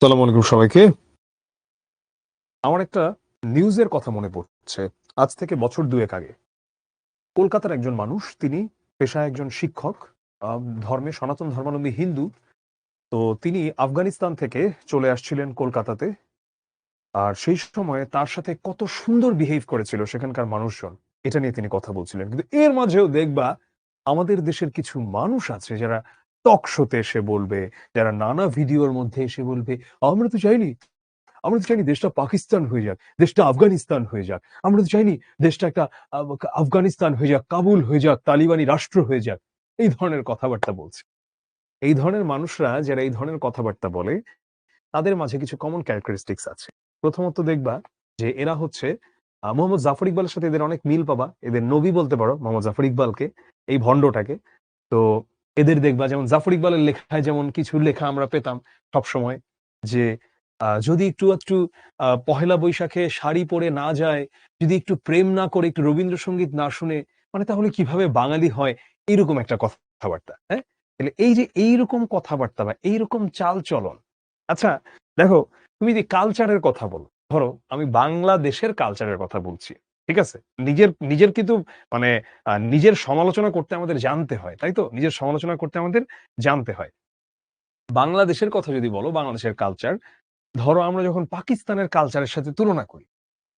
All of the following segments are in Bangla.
আসসালামু আলাইকুম সবাইকে। আমার একটা নিউজের কথা মনে পড়ছে। আজ থেকে বছর ২ আগে কলকাতার একজন মানুষ, তিনি পেশায় একজন শিক্ষক, ধর্মে সনাতন ধর্মাবলম্বী হিন্দু। তো তিনি আফগানিস্তান থেকে চলে আসছিলেন কলকাতাতে। আর সেই সময়ে তার সাথে কত সুন্দর বিহেভ করেছিল সেখানকার মানুষজন, এটা নিয়ে তিনি কথা বলছিলেন। কিন্তু এর মাঝেও দেখবা আমাদের দেশের কিছু মানুষ আছে যারা টক শোতে এসে বলবে, যারা নানা ভিডিওর মধ্যে এসে বলবে, আমরা তো চাইনি দেশটা পাকিস্তান হয়ে যাক, দেশটা আফগানিস্তান হয়ে যাক। আমরা তো চাইনি দেশটা একটা আফগানিস্তান হয়ে যাক, কাবুল হয়ে যাক, তালিবানি রাষ্ট্র হয়ে যাক। এই ধরনের কথাবার্তা বলছে। এই ধরনের মানুষরা যারা এই ধরনের কথাবার্তা বলে, তাদের মাঝে কিছু কমন ক্যারেক্টারিস্টিক্স আছে। প্রথমত দেখবা যে এরা হচ্ছে মোহাম্মদ জাফর ইকবালের সাথে এদের অনেক মিল পাবা। এদের নবী বলতে পারো মোহাম্মদ জাফর ইকবালকে, এই ভন্ডটাকে। তো এদের দেখবা যেমন জাফর ইকবালের লেখায় যেমন কিছু লেখা আমরা পেতাম সবসময় যে যদি একটু পহেলা বৈশাখে শাড়ি পরে না যায়, যদি একটু প্রেম না করে, একটু রবীন্দ্রসঙ্গীত না শুনে, মানে তাহলে কিভাবে বাঙালি হয়? এরকম একটা কথাবার্তা। হ্যাঁ? তাহলে এই যে এইরকম কথাবার্তা বা এইরকম চালচলন, আচ্ছা দেখো, তুমি যে কালচারের কথা বলো, ধরো আমি বাংলাদেশের কালচারের কথা বলছি। ঠিক আছে? নিজের নিজের কিন্তু মানে নিজের সমালোচনা করতে আমাদের জানতে হয়। তাই তো? নিজের সমালোচনা করতে আমাদের জানতে হয়। বাংলাদেশের কথা যদি বলো, বাংলাদেশের কালচার, ধরো আমরা যখন পাকিস্তানের কালচারের সাথে তুলনা করি,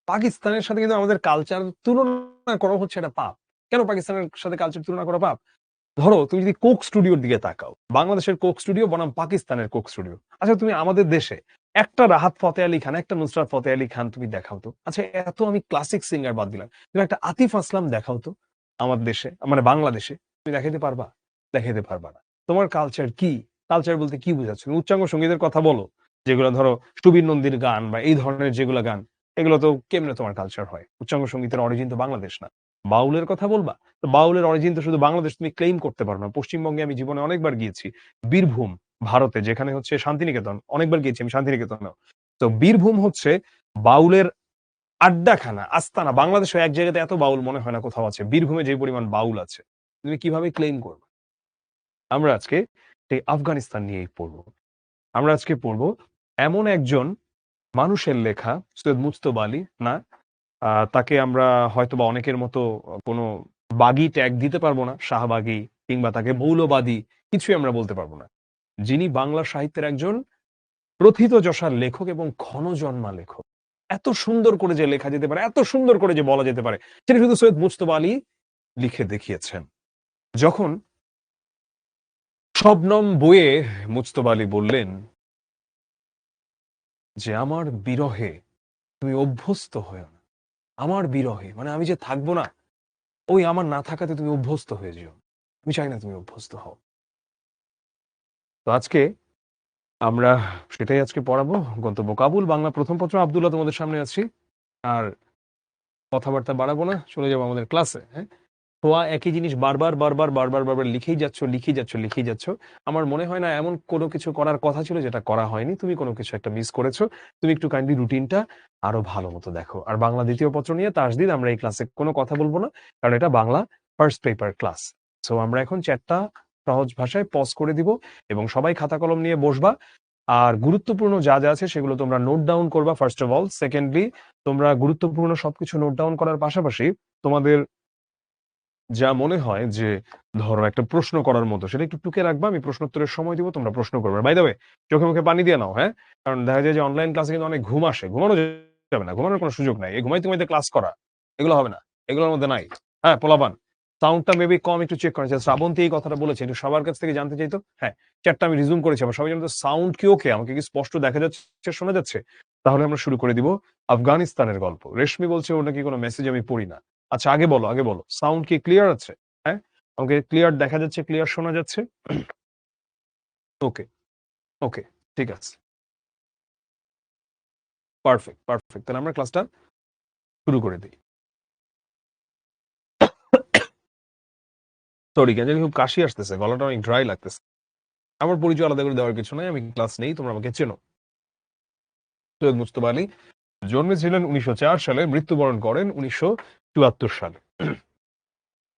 পাকিস্তানের সাথে কিন্তু আমাদের কালচার তুলনা করা হচ্ছে এটা পাপ। কেন পাকিস্তানের সাথে কালচার তুলনা করা পাপ? ধরো তুমি যদি কোক স্টুডিওর দিকে তাকাও, বাংলাদেশের কোক স্টুডিও বনাম পাকিস্তানের কোক স্টুডিও। আচ্ছা তুমি আমাদের দেশে একটা রাহাত ফতে আলী খান, একটা নুসরাত ফতে আলী খান তুমি দেখাও তো। আচ্ছা এত আমি ক্লাসিক সিঙ্গার বাদ দিলাম, তুমি একটা আতিফ আসলাম দেখাও তো আমার দেশে, মানে বাংলাদেশে। তুমি দেখাইতে পারবা? দেখাইতে পারবা না। তোমার কালচার কি? কালচার বলতে কি বুঝাচ্ছ? তুমি উচ্চাঙ্গ সঙ্গীতের কথা বলো, যেগুলো ধরো সুবীর নন্দীর গান বা এই ধরনের যেগুলো গান, এগুলো তো কেমনে তোমার কালচার হয়? উচ্চাঙ্গ সঙ্গীতের অরিজিন তো বাংলাদেশ না। বাউলের কথা বলবা, তো বাউলের অরিজিন তো শুধু বাংলাদেশ, তুমি ক্লেইম করতে পারো না। পশ্চিমবঙ্গে আমি জীবনে অনেকবার গিয়েছি। বীরভূম, ভারতে, যেখানে হচ্ছে শান্তিনিকেতন, অনেকবার গিয়েছি আমি শান্তিনিকেতনেও। তো বীরভূম হচ্ছে বাউলের আড্ডাখানা, আস্তানা। বাংলাদেশে এক জায়গাতে এত বাউল মনে হয় না কোথাও আছে। বীরভূমে যে পরিমাণ বাউল আছে, তুমি কিভাবে ক্লেইম করবে? আমরা আজকে এই আফগানিস্তান নিয়েই পড়বো। আমরা আজকে পড়বো এমন একজন মানুষের লেখা, সৈয়দ মুজতবা আলী না, তাকে আমরা হয়তোবা অনেকের মতো কোনো বাগী ট্যাগ দিতে পারবো না, শাহবাগী কিংবা তাকে মৌলবাদী কিছুই আমরা বলতে পারবো না। যিনি বাংলা সাহিত্যের একজন প্রথিতযশা লেখক এবং ক্ষণজন্মা লেখক। এত সুন্দর করে যে লেখা যেতে পারে, এত সুন্দর করে যে বলা যেতে পারে, সেটা শুধু সৈয়দ মুজতবা আলী লিখে দেখিয়েছেন। যখন শবনম বইয়ে মুজতবা আলী বললেন যে আমার বিরহে তুমি অভ্যস্ত হয়েও না, আমার বিরহে মানে আমি যে থাকবো না, ওই আমার না থাকাতে তুমি অভ্যস্ত হয়ে যেও। আমি চাই না তুমি অভ্যস্ত হও। তো আজকে আমরা সেটাই আজকে পড়াবো। গন্তব্য কাবুল, বাংলা প্রথম পত্র, আব্দুল্লাহ তোমাদের সামনে আছি। আর কথাবার্তা বাড়াবো না, চলে যাবো আমাদের ক্লাসে। হ্যাঁ, তোয়া একই জিনিস বারবার বারবার বারবার বারবার লিখেই যাচ্ছ, লিখেই যাচ্ছ, লিখেই যাচ্ছ। আমার মনে হয় না এমন কোনো কিছু করার কথা ছিল যেটা করা হয়নি। তুমি কোনো কিছু একটা মিস করেছো। তুমি একটু কাইন্ডলি রুটিনটা আরো ভালো মতো দেখো। আর বাংলা দ্বিতীয় পত্র নিয়ে তাসদিদ আমরা এই ক্লাসে কোনো কথা বলবো না, কারণ এটা Bangla first paper class. So আমরা এখন চ্যাটটা সহজ ভাষায় পজ করে দিব এবং সবাই খাতা কলম নিয়ে বসবা। আর গুরুত্বপূর্ণ যা যা আছে সেগুলো তোমরা নোট ডাউন করবা ফার্স্ট অফ অল। সেকেন্ডলি, তোমরা গুরুত্বপূর্ণ সবকিছু নোট ডাউন করার পাশাপাশি তোমাদের যা মনে হয় যে ধরো একটা প্রশ্ন করার মতো, সেটা একটু টুকে রাখবা। আমি প্রশ্নোত্তরের সময় দিব, তোমরা প্রশ্ন করবে। বাই দ্য ওয়ে, চোখে মুখে পানি দিয়ে নাও। হ্যাঁ, কারণ দেখা যায় যে অনলাইন ক্লাসে কিন্তু অনেক ঘুম আসে। ঘুমানো যাবে না, ঘুমানোর কোনো সুযোগ নাই। এই ঘুমাইতে ঘুমাইতে ক্লাস করা, এগুলো হবে না, এগুলোর মধ্যে নাই। হ্যাঁ, পোলাপান সাউন্ডটা মেবি কম একটু চেক করেছে। শ্রাবন্তী এই কথাটা বলেছে, একটু সবার কাছ থেকে জানতে চাইতো। হ্যাঁ, চ্যাটটা আমি রিজুম করেছি, আবার সবাই জানতো সাউন্ড কি ওকে, আমাকে কি স্পষ্ট দেখা যাচ্ছে, শোনা যাচ্ছে? তাহলে আমরা শুরু করে দিব আফগানিস্তানের গল্প। রেশমি বলছে ওর নাকি কোনো মেসেজ আমি পড়ি না। আচ্ছা আগে বলো, আগে বলো, সাউন্ড কি ক্লিয়ার আছে? হ্যাঁ, আমাকে ক্লিয়ার দেখা যাচ্ছে, ক্লিয়ার শোনা যাচ্ছে? ওকে, ওকে, ঠিক আছে, পারফেক্ট, পারফেক্ট। তাহলে আমরা ক্লাসটা শুরু করে দিই। সরি, কেন জানি খুব কাশি আসতেছে, গলাটা অনেক ড্রাই লাগতেছে। আমার পরিচয় আলাদা করে দেওয়ার কিছু নাই, আমি ক্লাস নেই, তোমরা আমাকে চেনো। সৈয়দ মুজতবা আলী জন্মেছিলেন 1904 সালে, মৃত্যুবরণ করেন 1974 সালে।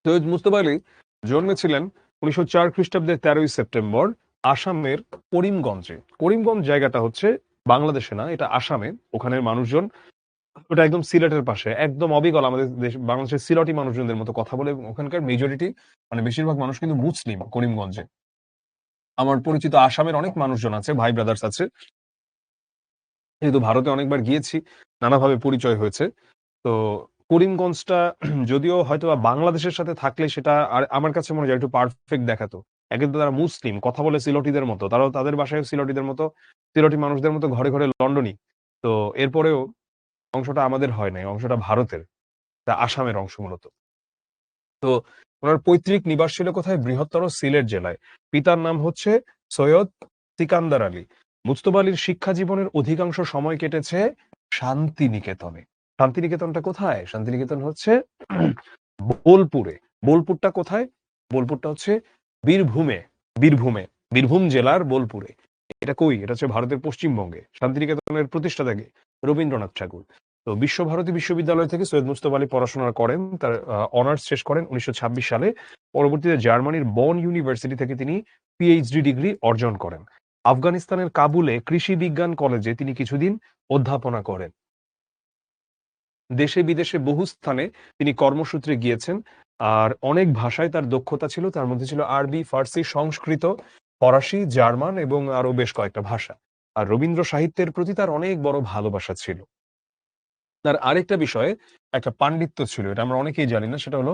সৈয়দ মুজতবা আলী জন্মেছিলেন 1904 খ্রিস্টাব্দের 13ই সেপ্টেম্বর আসামের করিমগঞ্জে। করিমগঞ্জ জায়গাটা হচ্ছে বাংলাদেশে না, এটা আসামে। ওখানের মানুষজন, ওটা একদম সিলেটের পাশে, একদম অবিকল আমাদের দেশ বাংলাদেশের সিলটি মানুষজনদের মতো কথা বলে, এবং ওখানকার মেজরিটি মানে বেশিরভাগ মানুষ কিন্তু মুসলিম করিমগঞ্জে। আমার পরিচিত আসামের অনেক মানুষজন আছে, ভাই ব্রাদার্স আছে, যেহেতু ভারতে অনেকবার গিয়েছি, নানাভাবে পরিচয় হয়েছে। তো করিমগঞ্জটা যদিও হয়তো বা বাংলাদেশের সাথে থাকলে সেটা আর আমার কাছে মনে হয় একটু পারফেক্ট দেখাতো। একে তো তারা মুসলিম, কথা বলে সিলটিদের মতো, তারাও তাদের বাসায় সিলটিদের মতো, সিলটি মানুষদের মতো ঘরে ঘরে লন্ডনী। তো এরপরেও অংশটা আমাদের হয় নাই, অংশটা ভারতের, তা আসামের অংশ মূলত। তো ওনার পৈতৃক নিবাস ছিল কোথায়? বৃহত্তর সিলেট জেলায়। পিতার নাম হচ্ছে সৈয়দ সিকান্দার আলী। মুজতবা আলীর শিক্ষা জীবনের অধিকাংশ সময় কেটেছে শান্তিনিকেতনে। শান্তিনিকেতনটা কোথায়? শান্তিনিকেতন হচ্ছে বোলপুরে। বোলপুরটা কোথায়? বোলপুরটা হচ্ছে বীরভূমে। বীরভূমে, বীরভূম জেলার বোলপুরে। এটা কই? এটা হচ্ছে ভারতের পশ্চিমবঙ্গে। শান্তিনিকেতনের প্রতিষ্ঠাতা কে? রবীন্দ্রনাথ ঠাকুর। তো বিশ্বভারতী বিশ্ববিদ্যালয় থেকে সৈয়দ মুজতবা আলী পড়াশোনা করেন, তার অনার্স শেষ করেন 1926 সালে। পরবর্তীতে জার্মানির বন ইউনিভার্সিটি থেকে তিনি পিএইচডি ডিগ্রি অর্জন করেন। আফগানিস্তানের কাবুলে কৃষি বিজ্ঞান কলেজে তিনি কিছুদিন অধ্যাপনা করেন। দেশে বিদেশে বহু স্থানে তিনি কর্মসূত্রে গিয়েছেন। আর অনেক ভাষায় তার দক্ষতা ছিল, তার মধ্যে ছিল আরবি, ফার্সি, সংস্কৃত, ফরাসি, জার্মান এবং আরো বেশ কয়েকটা ভাষা। আর রবীন্দ্র সাহিত্যের প্রতি তার অনেক বড় ভালোবাসা ছিল। তার আরেকটা বিষয়ে একটা পাণ্ডিত্য ছিল, এটা আমরা অনেকেই জানি না, সেটা হলো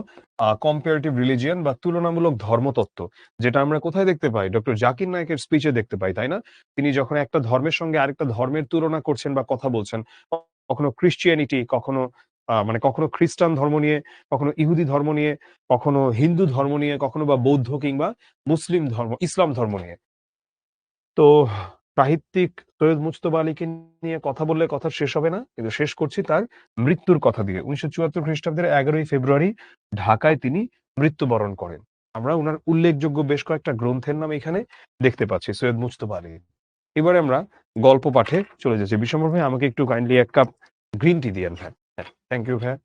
কম্পারেটিভ রিলিজিয়ন বা তুলনামূলক ধর্মতত্ত্ব, যেটা আমরা কোথায় দেখতে পাই? ডক্টর জাকির নায়েকের স্পিচে দেখতে পাই, তাই না? তিনি যখন একটা ধর্মের সঙ্গে আরেকটা ধর্মের তুলনা করছেন বা কথা বলছেন, কখনো ক্রিশ্চিয়ানিটি, কখনো মানে কখনো খ্রিস্টান ধর্ম নিয়ে, কখনো ইহুদি ধর্ম নিয়ে, কখনো হিন্দু ধর্ম নিয়ে, কখনো বা বৌদ্ধ কিংবা মুসলিম ধর্ম, ইসলাম ধর্ম নিয়ে। তো সাহিত্যিক সৈয়দ মুজতবা আলীকে নিয়ে কথা বললে কথা শেষ হবে না, কিন্তু শেষ করছি তার মৃত্যুর কথা দিয়ে। 1974 খ্রিস্টাব্দের 11ই ফেব্রুয়ারি ঢাকায় তিনি মৃত্যুবরণ করেন। আমরা উনার উল্লেখযোগ্য বেশ কয়েকটা গ্রন্থের নাম এখানে দেখতে পাচ্ছি, সৈয়দ মুজতবা আলী। এবারে আমরা গল্প পাঠে চলে যাচ্ছি। বিশ্বম্বর ভাই, আমাকে একটু কাইন্ডলি 1 কাপ গ্রিন টি দিয়েন ভাই। হ্যাঁ, থ্যাংক ইউ ভাই।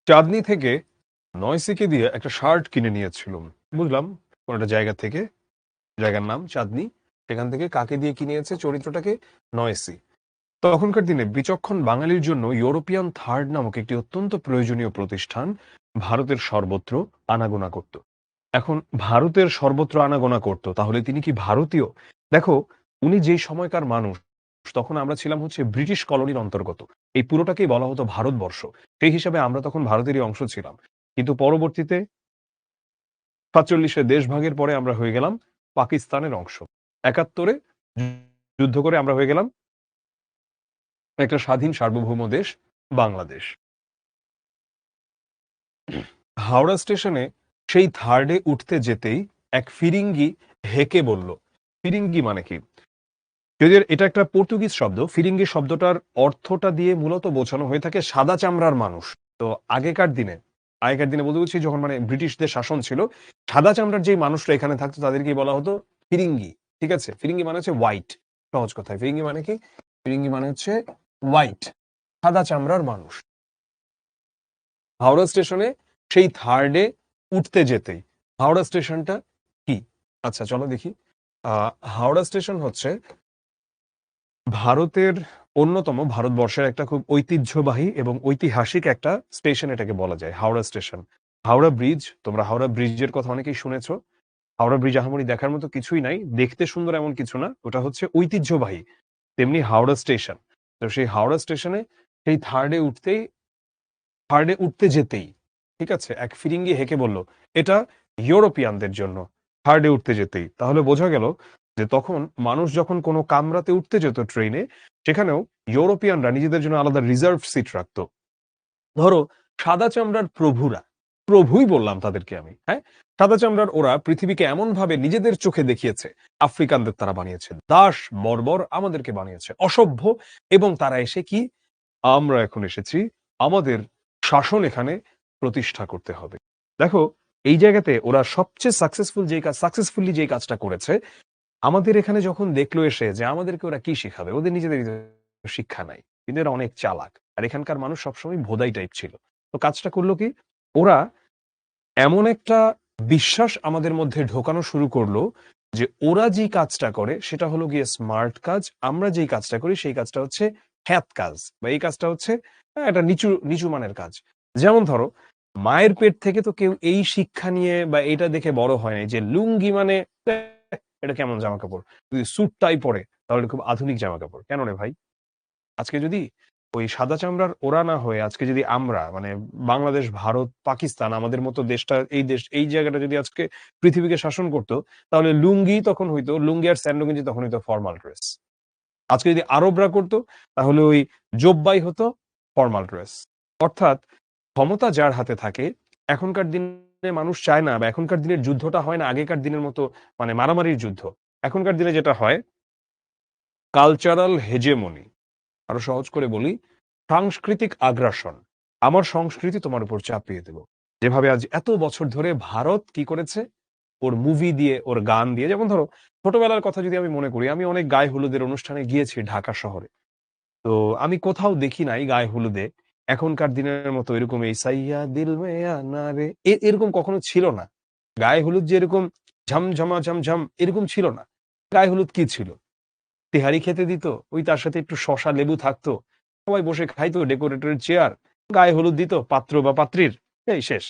চাঁদনী থেকে নয়সিকে দিয়ে একটা শার্ট কিনে নিয়েছিলাম, বুঝলাম কোন একটা জায়গা থেকে, জায়গার নাম চাঁদনী। সেখান থেকে কাকে দিয়ে কিনেছে চরিত্রটাকে? নয়সি। তখনকার দিনে বিচক্ষণ বাঙালির জন্য ইউরোপিয়ান থার্ড নামক একটি অত্যন্ত প্রয়োজনীয় প্রতিষ্ঠান ভারতের সর্বত্র আনাগোনা করত। এখন ভারতের সর্বত্র আনাগোনা করত, তাহলে তিনি কি ভারতীয়? দেখো, উনি যেই সময়কার মানুষ, তখন আমরা ছিলাম হচ্ছে ব্রিটিশ কলোনির অন্তর্গত। এই পুরোটাকেই বলা হতো ভারতবর্ষ। সেই হিসাবে আমরা তখন ভারতেরই অংশ ছিলাম। কিন্তু পরবর্তীতে ৪৭-এ দেশভাগের পরে আমরা হয়ে গেলাম পাকিস্তানের অংশ। ৭১-এ যুদ্ধ করে আমরা হয়ে গেলাম একটা স্বাধীন সার্বভৌম দেশ বাংলাদেশ। হাওড়া স্টেশনে সেই থার্ডে উঠতে যেতেই এক ফিরিঙ্গি হেঁকে বলল। ফিরিঙ্গি মানে কি? যদিও এটা একটা পর্তুগিজ শব্দ, ফিরিঙ্গি শব্দটার অর্থটা দিয়ে মূলত বোঝানো হয়ে থাকে সাদা চামড়ার মানুষ। তো আগেকার দিনে বলতে বলছি, যখন মানে ব্রিটিশদের শাসন ছিল, সাদা চামড়ার যেই মানুষরা এখানে থাকতো তাদেরকেই বলা হতো ফিরিঙ্গি। ঠিক আছে? ফিরিঙ্গি মানে হচ্ছে হোয়াইট। সহজ কথায় ফিরিঙ্গি মানে কি? ফিরিঙ্গি মানে হচ্ছে হোয়াইট, সাদা চামড়ার মানুষ। হাওড়া স্টেশনে সেই থার্ডে উঠতে যেতেই, হাওড়া স্টেশনটা কি? আচ্ছা চলো দেখি। হাওড়া স্টেশন হচ্ছে ভারতের অন্যতম, ভারতবর্ষের একটা খুব ঐতিহ্যবাহী এবং ঐতিহাসিক একটা স্টেশন এটাকে বলা যায়, হাওড়া স্টেশন। হাওড়া ব্রিজ, তোমরা হাওড়া ব্রিজের কথা অনেকেই শুনেছো। হাওড়া ব্রিজ আহামরি দেখার মতো কিছুই নাই, দেখতে সুন্দর এমন কিছু না, ওটা হচ্ছে ঐতিহ্যবাহী। তেমনি হাওড়া স্টেশন, তো সেই হাওড়া স্টেশনে সেই থার্ডে উঠতে যেতেই, ঠিক আছে, এক ফিরিঙ্গি হেঁকে বলল এটা ইউরোপিয়ানদের জন্য। থার্ডে উঠতে যেতেই, তাহলে বোঝা গেল যে তখন মানুষ যখন কোনো কামরাতে উঠতে যেত ট্রেনে, সেখানেও ইউরোপিয়ানরা নিজেদের জন্য আলাদা রিজার্ভ সিট রাখতো। ধরো সাদা চামড়ার প্রভুরা, প্রভুই বললাম তাদেরকে আমি, হ্যাঁ, সাদা চামড়ার ওরা পৃথিবীকে এমন ভাবে নিজেদের চোখে দেখিয়েছে, আফ্রিকানদের তারা বানিয়েছে দাস, বর্বর, আমাদেরকে বানিয়েছে অসভ্য, এবং তারা এসে কি, আমরা এখন এসেছি আমাদের শাসন এখানে প্রতিষ্ঠা করতে হবে। দেখো, এই জায়গাতে ওরা সবচেয়ে সাকসেসফুলি যেই কাজটা করেছে, আমাদের এখানে যখন দেখলো এসে যে আমাদেরকে ওরা কি শিখাবে, ওদের নিজেদের শিক্ষা নাই, কিন্তু এরা অনেক চালাক, আর এখানকার মানুষ সবসময় ভোদাই টাইপ ছিল। তো কাজটা করলো কি, ওরা এমন একটা বিশ্বাস আমাদের মধ্যে ঢোকানো শুরু করলো যে ওরা যেই কাজটা করে সেটা হলো গিয়ে স্মার্ট কাজ, আমরা যেই কাজটা করি সেই কাজটা হচ্ছে হ্যাত কাজ, বা এই কাজটা হচ্ছে একটা নিচু নিচু মানের কাজ। যেমন ধরো, মায়ের পেট থেকে তো কেউ এই শিক্ষা নিয়ে বা এটা দেখে বড় হয় নাই যে লুঙ্গি মানে এটা কেমন জামা কাপড়, যদি স্যুট টাই পরে তাহলে এটা খুব আধুনিক জামা কাপড়। কেন রে ভাই? আজকে যদি ওই সাদা চামড়ার ওরা না হয়ে আজকে যদি আমরা মানে বাংলাদেশ, ভারত, পাকিস্তান আমাদের মতো দেশটা, এই জায়গাটা যদি আজকে পৃথিবীকে শাসন করতো, তাহলে লুঙ্গি তখন হইতো, লুঙ্গি আর স্যান্ডো গেঞ্জি তখন হইতো ফর্মাল ড্রেস। আজকে যদি আরবরা করতো তাহলে ওই জোব্বাই হতো ফর্মাল ড্রেস। অর্থাৎ ক্ষমতা যার হাতে থাকে, এখনকার দিনে মানুষ চায় না, বা এখনকার দিনের যুদ্ধটা হয় না আগেকার দিনের মতো মানে মারামারির যুদ্ধ। এখনকার দিনে যেটা হয় কালচারাল হেজেমনি, আরো সহজ করে বলি সাংস্কৃতিক আগ্রাসন। আমার সংস্কৃতি তোমার উপর চাপিয়ে দেব। যেভাবে আজ এত বছর ধরে ভারত কি করেছে ওর মুভি দিয়ে, ওর গান দিয়ে। যেমন ধরো, ছোটবেলার কথা যদি আমি মনে করি, আমি অনেক গায়ে হলুদের অনুষ্ঠানে গিয়েছি ঢাকা শহরে। তো আমি কোথাও দেখি নাই গায়ে হলুদে এখনকার দিনের মতো এরকম এই সাইয়া দিল মে আনা রে এরকম কখনো ছিল না। গায়ে হলুদ যে এরকম ঝমঝমা ঝমঝম এরকম ছিল না। গায়ে হলুদ কি ছিল? তেহারি খেতে দিত, ওই তার সাথে একটু শসা লেবু থাকতো, সবাই বসে খাইতো, ডেকোরেটরের চেয়ার, গায়ে হলুদ দিত পাত্র বা পাত্রীর, এই শেষ।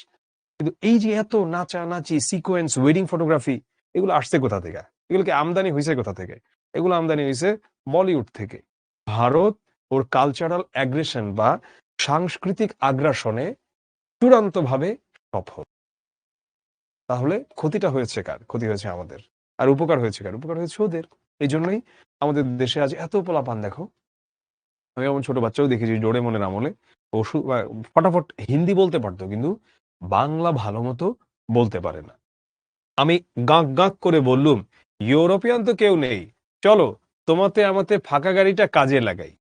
কিন্তু এই যে এত নাচানাচি, সিকোয়েন্স, ওয়েডিং ফটোগ্রাফি, এগুলো আসছে কোথা থেকে? এগুলোকে আমদানি হয়েছে কোথা থেকে? এগুলো আমদানি হয়েছে বলিউড থেকে। ভারত ওর কালচারাল অ্যাগ্রেশন বা সাংস্কৃতিক আগ্রাসনে চূড়ান্ত ভাবে সফল। তাহলে ক্ষতিটা হয়েছে কার? ক্ষতি হয়েছে আমাদের। আর উপকার হয়েছে কার? উপকার হয়েছে ওদের। এই জন্যই আমাদের দেশে আজ এত পোলাপান দেখো। আমি এমন ছোট বাচ্চাও দেখেছি ডোরেমনের আমলে ফটাফট হিন্দি বলতে পারতো, কিন্তু বাংলা ভালো মতো বলতে পারে না। আমি গাঁক গাঁক করে বললুম, ইউরোপিয়ান তো কেউ নেই, চলো তোমাতে আমাতে ফাঁকা গাড়িটা কাজে লাগাই।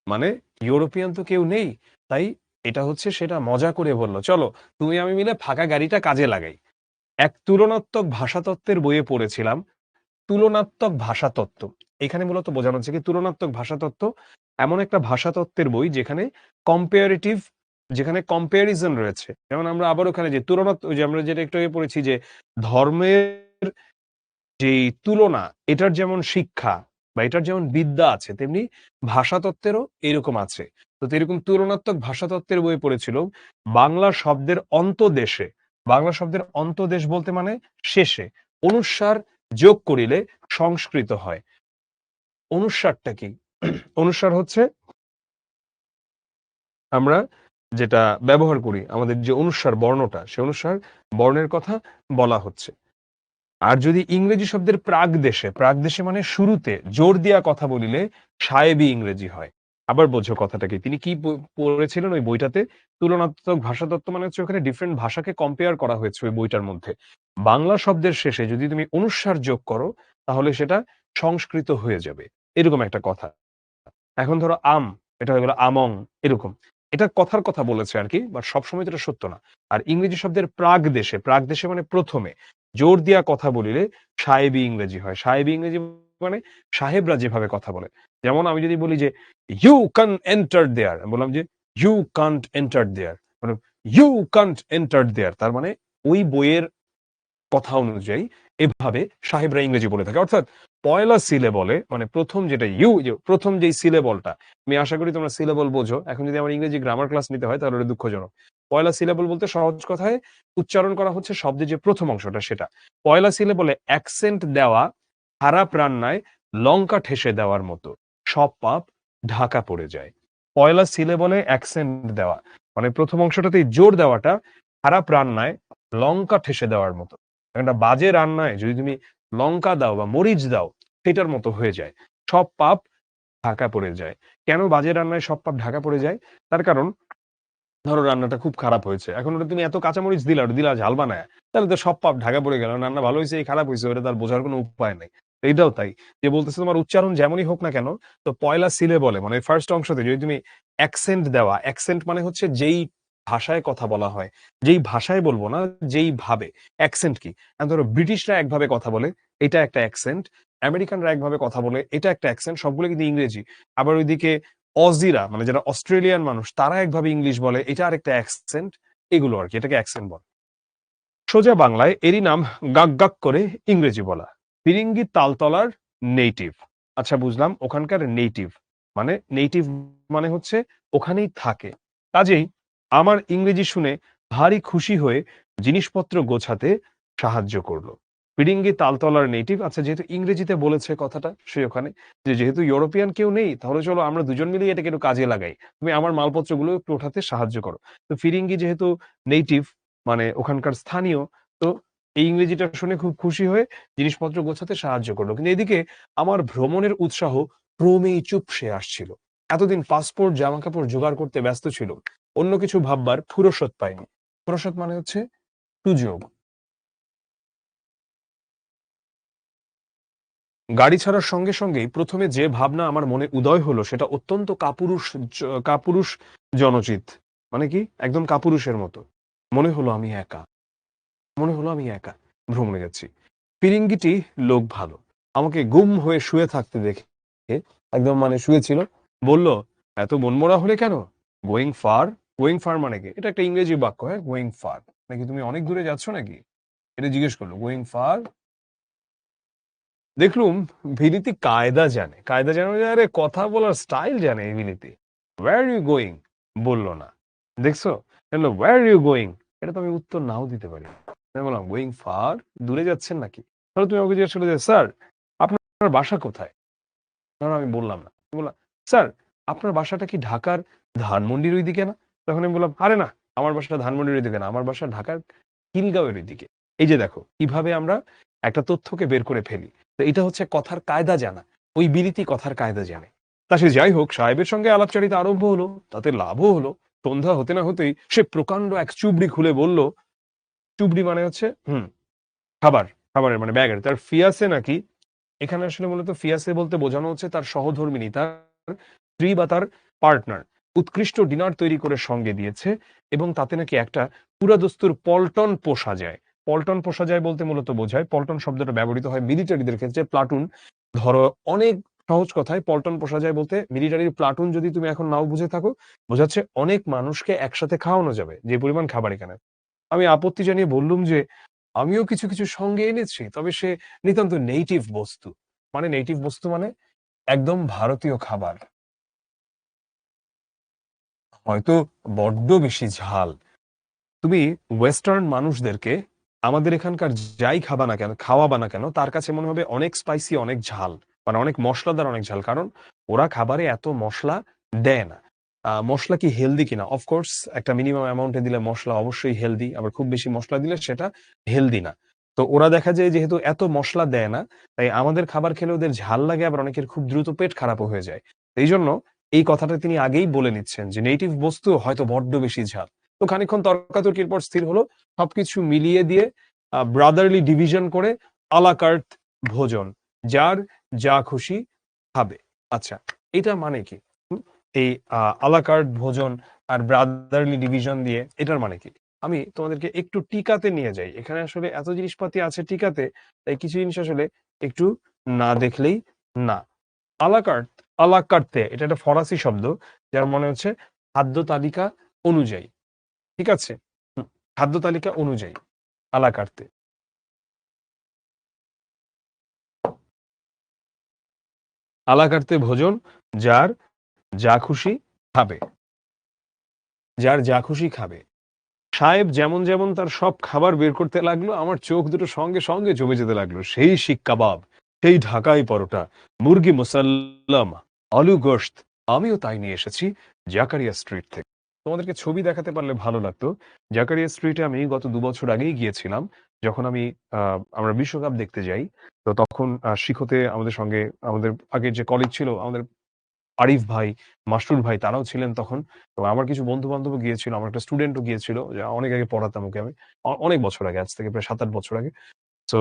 মানে ইউরোপিয়ান তো কেউ নেই, তাই এটা হচ্ছে সেটা মজা করে বললো, চলো তুমি আমি মিলে ফাঁকা গাড়িটা কাজে লাগাই। এক তুলনাত্মক ভাষাতত্ত্বের বইয়ে পড়েছিলাম, তুলনাত্মক ভাষাতত্ত্ব। এখানে মূলত বোঝানো হচ্ছে কি তুলনাত্মক ভাষাতত্ত্ব এমন একটা ভাষাতত্ত্বের বই যেখানে কম্পারেটিভ, যেখানে কম্প্যারিজন রয়েছে। যেমন আমরা আবার ওখানে যে তুলনাত্মক, যে আমরা যেটা একটু আগে পড়েছি যে ধর্মের যেই তুলনা, এটার যেমন শিক্ষা বা এটার যেমন বিদ্যা আছে, তেমনি ভাষাতত্ত্বেরও এরকম আছে। তো এরকম তুলনাত্মক ভাষাতত্ত্বের বই পড়েছিল বাংলা শব্দের অন্তদেশে। বাংলা শব্দের অন্তদেশ বলতে মানে শেষে অনুস্বার যোগ করিলে সংস্কৃত হয়। অনুস্বারটা কি? অনুস্বার হচ্ছে আমরা যেটা ব্যবহার করি, আমাদের যে অনুস্বার বর্ণটা, সে অনুস্বার বর্ণের কথা বলা হচ্ছে। আর যদি ইংরেজি শব্দের প্রাগ দেশে, প্রাগ দেশে মানে শুরুতে জোর দিয়া কথা বলিলে সায়েবি ইংরেজি হয়। আবার বোঝো কথাটাকে, তিনি কি পড়েছিলেন ওই বইটাতে? তুলনাত্মক ভাষাতত্ত্ব মানে হচ্ছে ওখানে ডিফারেন্ট ভাষাকে কম্পেয়ার করা হয়েছে ওই বইটার মধ্যে। বাংলা শব্দের শেষে যদি তুমি অনুস্বার যোগ করো তাহলে সেটা সংস্কৃত হয়ে যাবে, এরকম একটা কথা। এখন ধরো আম, এটা হয়ে গেল আমং, এরকম। এটা কথার কথা বলেছে আর কি, বাট সবসময় তো এটা সত্য না। আর ইংরেজি শব্দের প্রাগ দেশে, প্রাগ দেশে মানে প্রথমে জোর দিয়া কথা বলিলে সাহেবী ইংরেজি হয়। সাহেবী ইংরেজি মানে সাহেবরা যেভাবে কথা বলে। যেমন আমি যদি বলি যে ইউ ক্যান এন্টার দেয়ার, বললাম যে ইউ কান্ট এন্টার দেয়ার, মানে ইউ কান্ট এন্টার দেয়ার, তার মানে ওই বইয়ের কথা অনুযায়ী এভাবে সাহেবরা ইংরেজি বলে থাকে। অর্থাৎ পয়লা সিলেবলে মানে প্রথম যেটা প্রথম যেই সিলেবলটা, আমি আশা করি তোমরা সিলেবল বোঝো। এখন যদি আমার ইংরেজি গ্রামার ক্লাস নিতে হয় তাহলে ওটা দুঃখজনক। পয়লা সিলেবল বলতে সহজ কথায় উচ্চারণ করা হচ্ছে শব্দের যে প্রথম অংশটা সেটা। পয়লা সিলেবলে অ্যাকসেন্ট দেওয়া খারাপ রান্নায় লঙ্কা ঠেসে দেওয়ার মতো, সব পাপ ঢাকা পড়ে যায়। পয়লা সিলেবলে অ্যাকসেন্ট দেওয়া মানে প্রথম অংশটাতেই জোর দেওয়াটা খারাপ রান্নায় লঙ্কা ঠেসে দেওয়ার মতো। একটা বাজে রান্নায় যদি তুমি লঙ্কা দাও বা মরিচ দাও, সেটার মতো হয়ে যায়, সব পাপ ঢাকা পড়ে যায়। কেন বাজে রান্নায় সব পাপ ঢাকা পড়ে যায়? তার কারণ ধরো রান্নাটা খুব খারাপ হয়েছে, এখন ওটা তুমি এত কাঁচামরিচ দিলা, ওটা দিলা ঝাল বানায়, তাহলে তো সব পাপ ঢাকা পড়ে গেল। রান্না ভালো হয়েছে এই খারাপ হয়েছে ওটা তার বোঝার কোনো উপায় নেই। এইটাও তাই, যে বলতেছে তোমার উচ্চারণ যেমনই হোক না কেন, তো পয়লা সিলে বলে মানে ফার্স্ট অংশতে যদি তুমি অ্যাকসেন্ট দেওয়া, অ্যাকসেন্ট মানে হচ্ছে যেই ভাষায় কথা বলা হয়, যেই ভাষায় বলবো না, যেই ভাবে। অ্যাকসেন্ট কি? এখন ধরো ব্রিটিশরা একভাবে কথা বলে, এটা একটা অ্যাকসেন্ট। আমেরিকানরা একভাবে কথা বলে, এটা একটা অ্যাকসেন্ট, সবগুলো কিন্তু ইংরেজি। আবার ওইদিকে অজিরা মানে যারা অস্ট্রেলিয়ান মানুষ, তারা একভাবে ইংলিশ বলে, এটা আরেকটা অ্যাকসেন্ট। এগুলো আর কি, এটাকে অ্যাকসেন্ট বলে। সোজা বাংলায় এরই নাম গাক গাক করে ইংরেজি বলা। ফিরিঙ্গি তালতলার নেটিভ। আচ্ছা বুঝলাম, ওখানকার নেটিভ মানে নেটিভ মানে হচ্ছে ওখানেই থাকে। কাজেই আমার ইংরেজি শুনে ভারী খুশি হয়ে জিনিসপত্র গোছাতে সাহায্য করলো। ফিরিঙ্গি তালতলার নেটিভ, আচ্ছা যেহেতু ইংরেজিতে বলেছে কথাটা সে ওখানে, যে যেহেতু ইউরোপিয়ান কেউ নেই তাহলে চলো আমরা দুজন মিলেই এটাকে একটু কাজে লাগাই, তুমি আমার মালপত্রগুলো একটু ওঠাতে সাহায্য করো। তো ফিরিঙ্গি যেহেতু নেটিভ মানে ওখানকার স্থানীয়, তো এই ইংরেজিটা শুনে খুব খুশি হয়ে জিনিসপত্র গোছাতে সাহায্য করলো। কিন্তু এদিকে আমার ভ্রমণের উৎসাহ ক্রমেই চুপসে আসছিল। এতদিন পাসপোর্ট জামা কাপড় জোগাড় করতে ব্যস্ত ছিল, অন্য কিছু ভাববার ফুরসত পাইনি। ফুরসত মানে হচ্ছে সুযোগ। গাড়ি ছাড়ার সঙ্গে সঙ্গেই প্রথমে যে ভাবনা আমার মনে উদয় হলো সেটা অত্যন্ত কাপুরুষ জনচিত। মানে কি, একদম কাপুরুষের মতো। মনে হলো আমি একা, মনে হলো আমি একা ভ্রমণে যাচ্ছি। ফিরিঙ্গিটি লোক ভালো, আমাকে গুম হয়ে শুয়ে থাকতে দেখে একদম মানে শুয়েছিল, বলল এত মনমরা হলে কেন? Going fur. গোয়িং ফার মানে কি? এটা একটা ইংরেজি বাক্য, হ্যাঁ, গোয়িং ফার নাকি তুমি অনেক দূরে যাচ্ছ নাকি, এটা জিজ্ঞেস করলো। Going far. দেখলুম ভিলিতি কায়দা জানে, কায়দা জানে মানে আরে কথা বলার স্টাইল জানে এই ভিলিতি। ওয়্যার ইউ গোয়িং বললো না, দেখছো, ওয়্যার ইউ গোয়িং, এটা তো আমি উত্তর নাও দিতে পারি। আমি বললাম গোয়িং ফার, দূরে যাচ্ছেন নাকি? তাহলে তুমি আমাকে জিজ্ঞেস করলে যে স্যার আপনার বাসা কোথায়? তখন আমি বললাম না, আমি বললাম স্যার আপনার বাসাটা কি ঢাকার ধানমন্ডির ওই দিকে না? তখন আমি বললাম আরে না, আমার বাসাটা ধানমন্ডির ওই দিকে না, আমার বাসা ঢাকার খিলগাঁওয়ের ওই দিকে। এই যে দেখো কিভাবে আমরা একটা তথ্যকে বের করে ফেলি। তো এটা হচ্ছে কথার কায়দা জানা, ওই বিলিতি কথার কায়দা জানে। তা সে যাই হোক, সাহেবের সঙ্গে আলাপচারিতা আরম্ভ হলো, তাতে লাভও হলো। সন্ধ্যা হতে না হতেই সে প্রকাণ্ড এক চুবড়ি খুলে বলল, চুবড়ি মানে হচ্ছে খাবার, খাবারের মানে ব্যাগের, তার ফিয়াসে নাকি, এখানে আসলে মূলত ফিয়াসে বলতে বোঝানো হচ্ছে তার সহধর্মিণী, তার স্ত্রী বা তার পার্টনার উৎকৃষ্ট ডিনার তৈরি করে সঙ্গে দিয়েছে, এবং তাতে নাকি একটা পুরাদস্তুর পল্টন পোষা যায়। পল্টন পোষা যায় বলতে মূলত বোঝায়, পল্টন শব্দটা ব্যবহৃত হয় মিলিটারিদের ক্ষেত্রে, প্লাটুন। ধরো অনেক সহজ কথায় পল্টন পোষা যায় বলতে মিলিটারির প্লাটুন যদি তুমি এখন নাও বুঝে থাকো, বোঝাচ্ছে অনেক মানুষকে একসাথে খাওয়ানো যাবে যে পরিমাণ খাবার এখানে। আমি আপত্তি জানিয়ে বললুম যে আমিও কিছু কিছু সঙ্গে এনেছি, তবে সে নিতান্ত নেটিভ বস্তু। মানে নেটিভ বস্তু মানে একদম ভারতীয় খাবার, হয়তো বড্ড বেশি ঝাল। তুমি ওয়েস্টার্ন মানুষদেরকে আমাদের এখানকার যাই খাওয়াবা না কেন তার কাছে মনে হবে অনেক স্পাইসি, অনেক ঝাল, মানে অনেক মশলাদার, অনেক ঝাল। কারণ ওরা খাবারে এত মশলা দেয় না। মশলা কি হেলদি কিনা, অফকোর্স একটা মিনিমাম অ্যামাউন্টে দিলে মশলা অবশ্যই হেলদি, আবার খুব বেশি মশলা দিলে সেটা হেলদি না। তো ওরা দেখা যায় যেহেতু এত মশলা দেয় না, তাই আমাদের খাবার খেলে ওদের ঝাল লাগে, আবার অনেকের খুব দ্রুত পেট খারাপও হয়ে যায়। এই জন্য এই কথাটা তিনি আগেই বলে নিচ্ছেন যে নেটিভ বস্তু হয়তো বড্ড বেশি ঝাল। তো খানিকক্ষণ তর্কাতর্কির পর স্থির হলো সবকিছু মিলিয়ে দিয়ে ব্রাদারলি ডিভিশন করে আলা কার্ট ভোজন, যার যা খুশি খাবে। আচ্ছা, এটা মানে কি? এই আলা কার্ট ভোজন আর ব্রাদারলি ডিভিশন দিয়ে এটার মানে কি? আমি তোমাদেরকে একটু টিকাতে নিয়ে যাই। এখানে আসলে এত জিনিসপাতি আছে টিকাতে, তাই কিছু জিনিস আসলে একটু না দেখলেই না। আলা কার্ট, আলা কার্তে এটা একটা ফরাসি শব্দ, যার মানে হচ্ছে খাদ্য তালিকা অনুযায়ী। ঠিক আছে? হুম, খাদ্য তালিকা অনুযায়ী আলা কার্তে। আলা কার্তে ভোজন, যার যা খুশি খাবে, যার যা খুশি খাবে। সাহেব যেমন যেমন তার সব খাবার বের করতে লাগলো, আমার চোখ দুটো সঙ্গে সঙ্গে জমে যেতে লাগলো। সেই শিক কাবাব, সেই ঢাকাই পরোটা, মুরগি মুসাল্লাম, আলু গোশত। আমিও তাই নিয়ে এসেছি জাকারিয়া স্ট্রিট থেকে। তোমাদেরকে ছবি দেখাতে পারলে ভালো লাগতো। জাকারিয়া স্ট্রিটে আমি গত ২ বছর আগেই গিয়েছিলাম, যখন আমরা বিশ্বকাপ দেখতে যাই। তো তখন শিখতে আমাদের সঙ্গে আমাদের আগের যে কলিগ ছিল, আমাদের আরিফ ভাই, মাসরুর ভাই, তারাও ছিলেন তখন। তো আমার কিছু বন্ধু-বান্ধবও গিয়েছিল। আমার একটা স্টুডেন্টও গিয়েছিল। অনেক আগে পড়াতাম ওকে আমি। অনেক বছর আগে, আজ থেকে প্রায় ৭-৮ বছর আগে। সো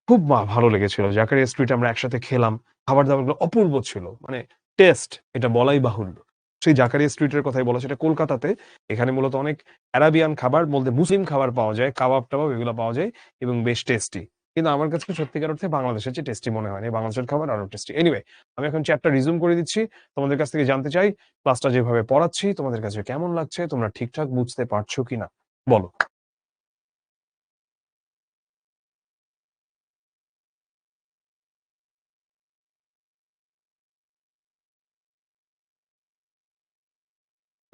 খুব ভালো লেগেছিল। জাকারিয়া স্ট্রিটে আমরা একসাথে খেলাম। খাবার-দাবারগুলো অপূর্ব ছিল। মানে টেস্ট, এটা বলাই বাহুল্য। সেই জাকারিয়া স্ট্রিটের কথাই বলা, সেটা কলকাতাতে। এখানে মূলত অনেক আরাবিয়ান খাবার বলতে মুসলিম খাবার পাওয়া যায়। কাবাব-টাবাব এগুলো পাওয়া যায় এবং বেশ টেস্টি। কিন্তু আমার কাছে সত্যিকার অর্থে বাংলাদেশের চেয়ে টেস্টি মনে হয়নি। বাংলাদেশের খাবার আরো টেস্টি। এনিওয়ে, আমি এখন চ্যাপ্টার রিজিউম করে দিচ্ছি। তোমাদের কাছ থেকে জানতে চাই ক্লাসটা যেভাবে পড়াচ্ছি তোমাদের কাছে কেমন লাগছে? তোমরা ঠিকঠাক বুঝতে পারছো কিনা? বলো।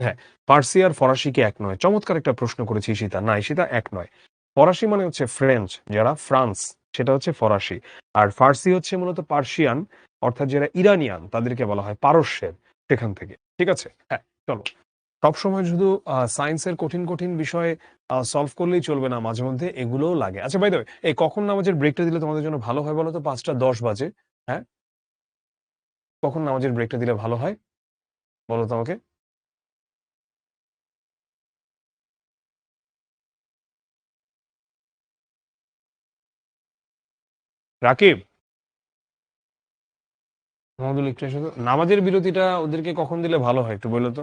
হ্যাঁ, ফার্সি আর ফরাসি কি এক নয়? চমৎকার একটা প্রশ্ন করেছি ঈশিতা। না, ঈশিতা এক নয়। ফরাসি মানে হচ্ছে ফ্রেঞ্চ, যারা ফ্রান্স সেটা হচ্ছে ফরাসি। আর ফার্সি হচ্ছে মূলত পার্সিয়ান, অর্থাৎ যারা ইরানিয়ান তাদেরকে বলা হয় পারস্যের, সেখান থেকে। ঠিক আছে? হ্যাঁ, চলো। সবসময় শুধু সায়েন্সের কঠিন বিষয় সলভ করলেই চলবে না। মাঝে মধ্যে এগুলোও লাগে। আচ্ছা, বাই দ্য ওয়ে, এই কখন নামাজের ব্রেকটা দিলে তোমাদের জন্য ভালো হয় বলো তো? ৫টা ১০ বাজে। হ্যাঁ? কখন নামাজের ব্রেকটা দিলে ভালো হয়? বলো তো আমাকে। রাকিব, মোহাম্মদুল একটু এসো তো। নামাজের বিরতিটা ওদেরকে কখন দিলে ভালো হয় একটু বলো তো?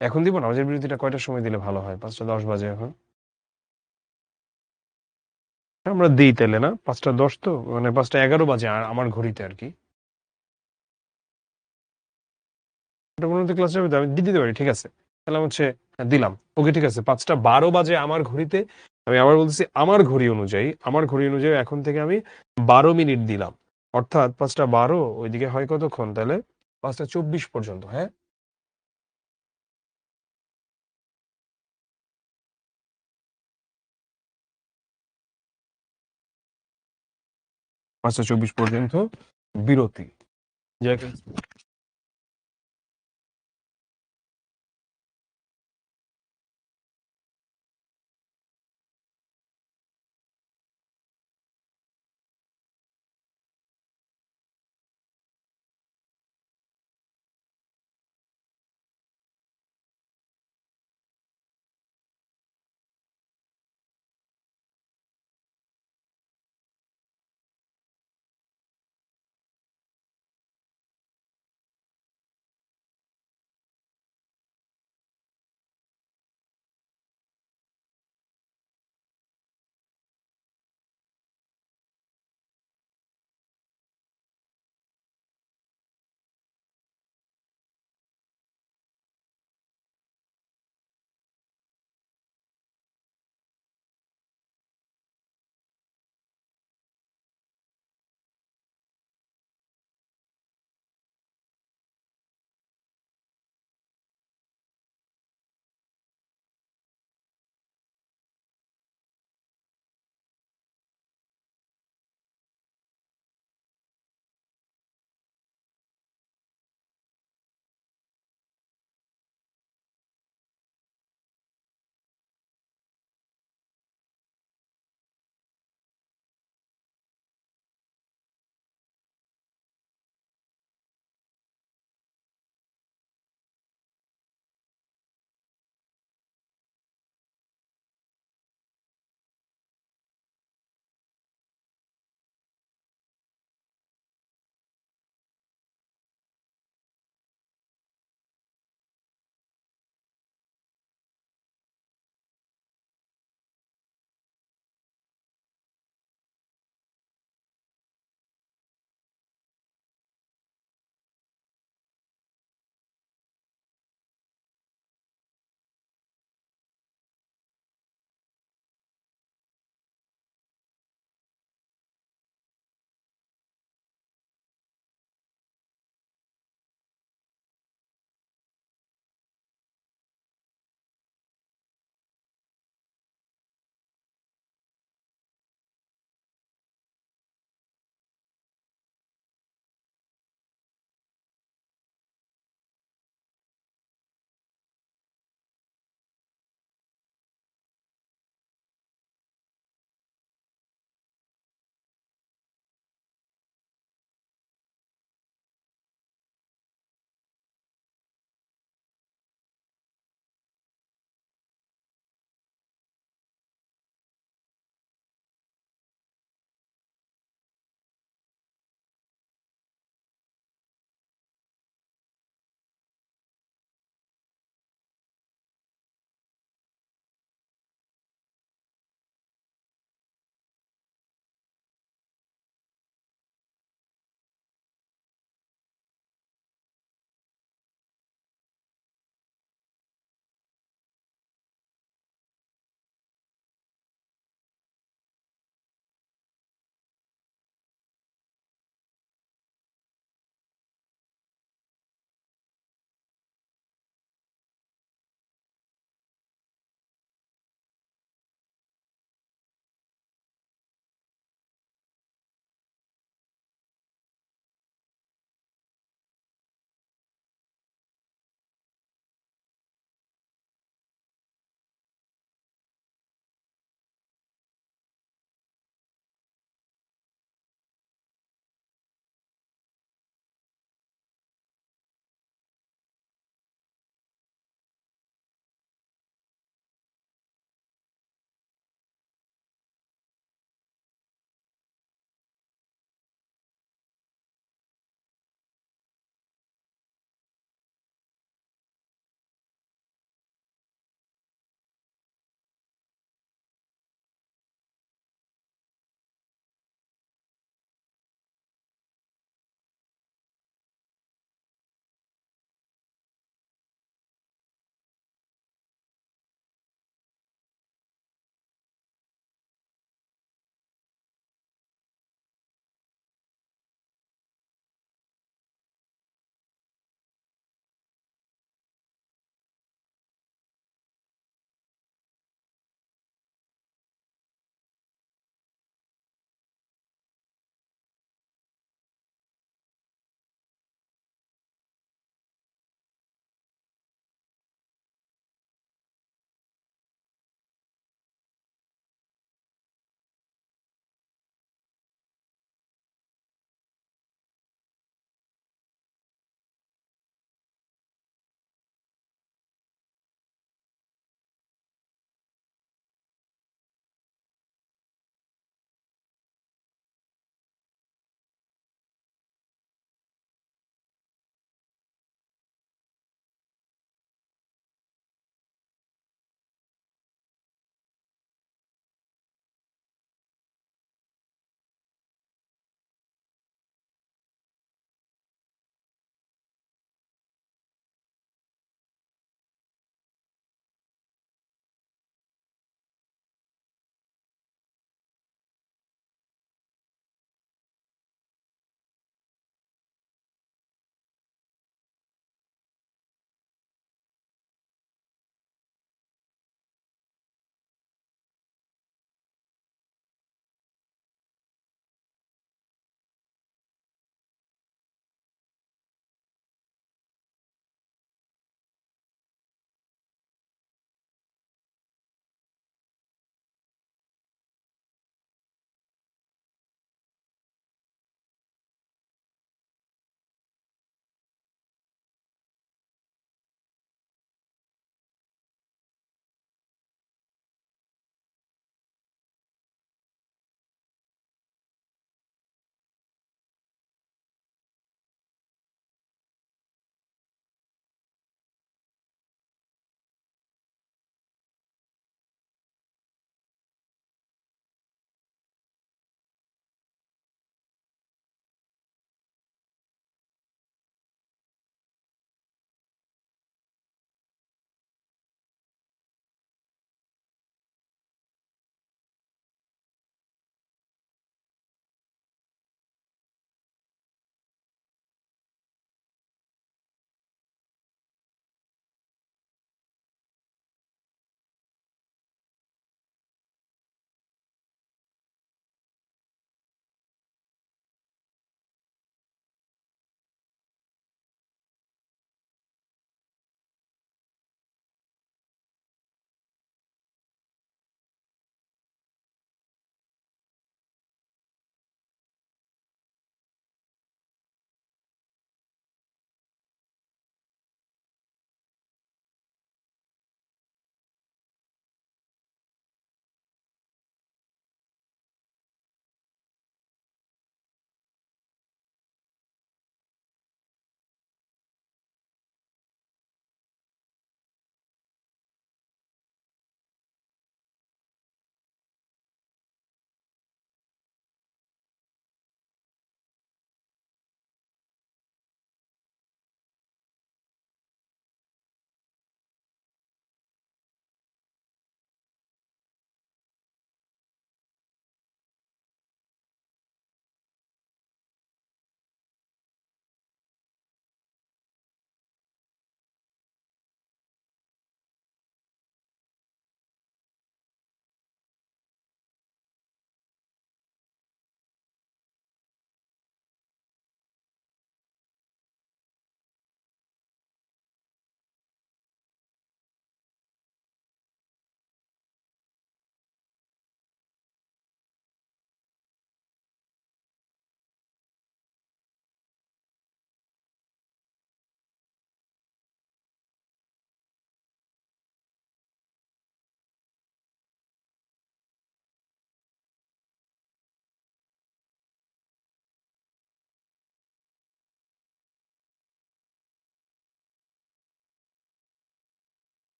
এখন দিব? নামাজের বিরতিটা কয়টার সময় দিলে ভালো হয়? ৫টা ১০ বাজে এখন। আমরা দিই তাইলে, না? ৫টা ১০ তো মানে ৫টা ১১ বাজে আমার ঘড়িতে আর কি। এটা পর্যন্ত ক্লাস যাবে তো আমি দিয়ে দিতে পারি, ঠিক আছে। তাহলে হচ্ছে দিলাম। ওকে, ঠিক আছে। ৫টা ১২ বাজে আমার ঘড়িতে। আমি আবার বলতেছি, আমার ঘড়ি অনুযায়ী এখন থেকে আমি ১২ মিনিট দিলাম। অর্থাৎ ৫টা ১২ ওইদিকে হয় কতক্ষণ তাহলে? ৫টা ২৪ পর্যন্ত, হ্যাঁ? ৫টা ২৪ পর্যন্ত বিরতি। যে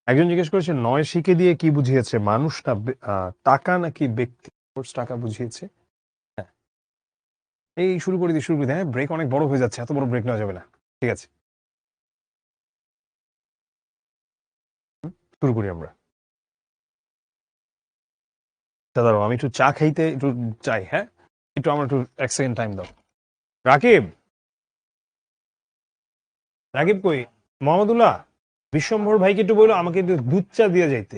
একজন জিজ্ঞেস করেছে ৯ শিকে দিয়ে কি বুঝিয়েছে, মানুষ না টাকা নাকি ব্যক্তি? টাকা বুঝিয়েছে। হ্যাঁ, এই শুরু করে দিই। হ্যাঁ, ব্রেক অনেক বড় হয়ে যাচ্ছে, এত বড় ব্রেক নেওয়া যাবে না। ঠিক আছে, শুরু করি আমরা। দাঁড়াও, আমি একটু চা খাইতে একটু চাই। হ্যাঁ, একটু আমার একটু 1 সেকেন্ড টাইম দাও। রাকিব, রাকিব কই? মোহাম্মদুল্লাহ, বিশ্বম্ভর ভাইকে একটু বললো আমাকে একটু দুধ চা দিয়ে যাইতে।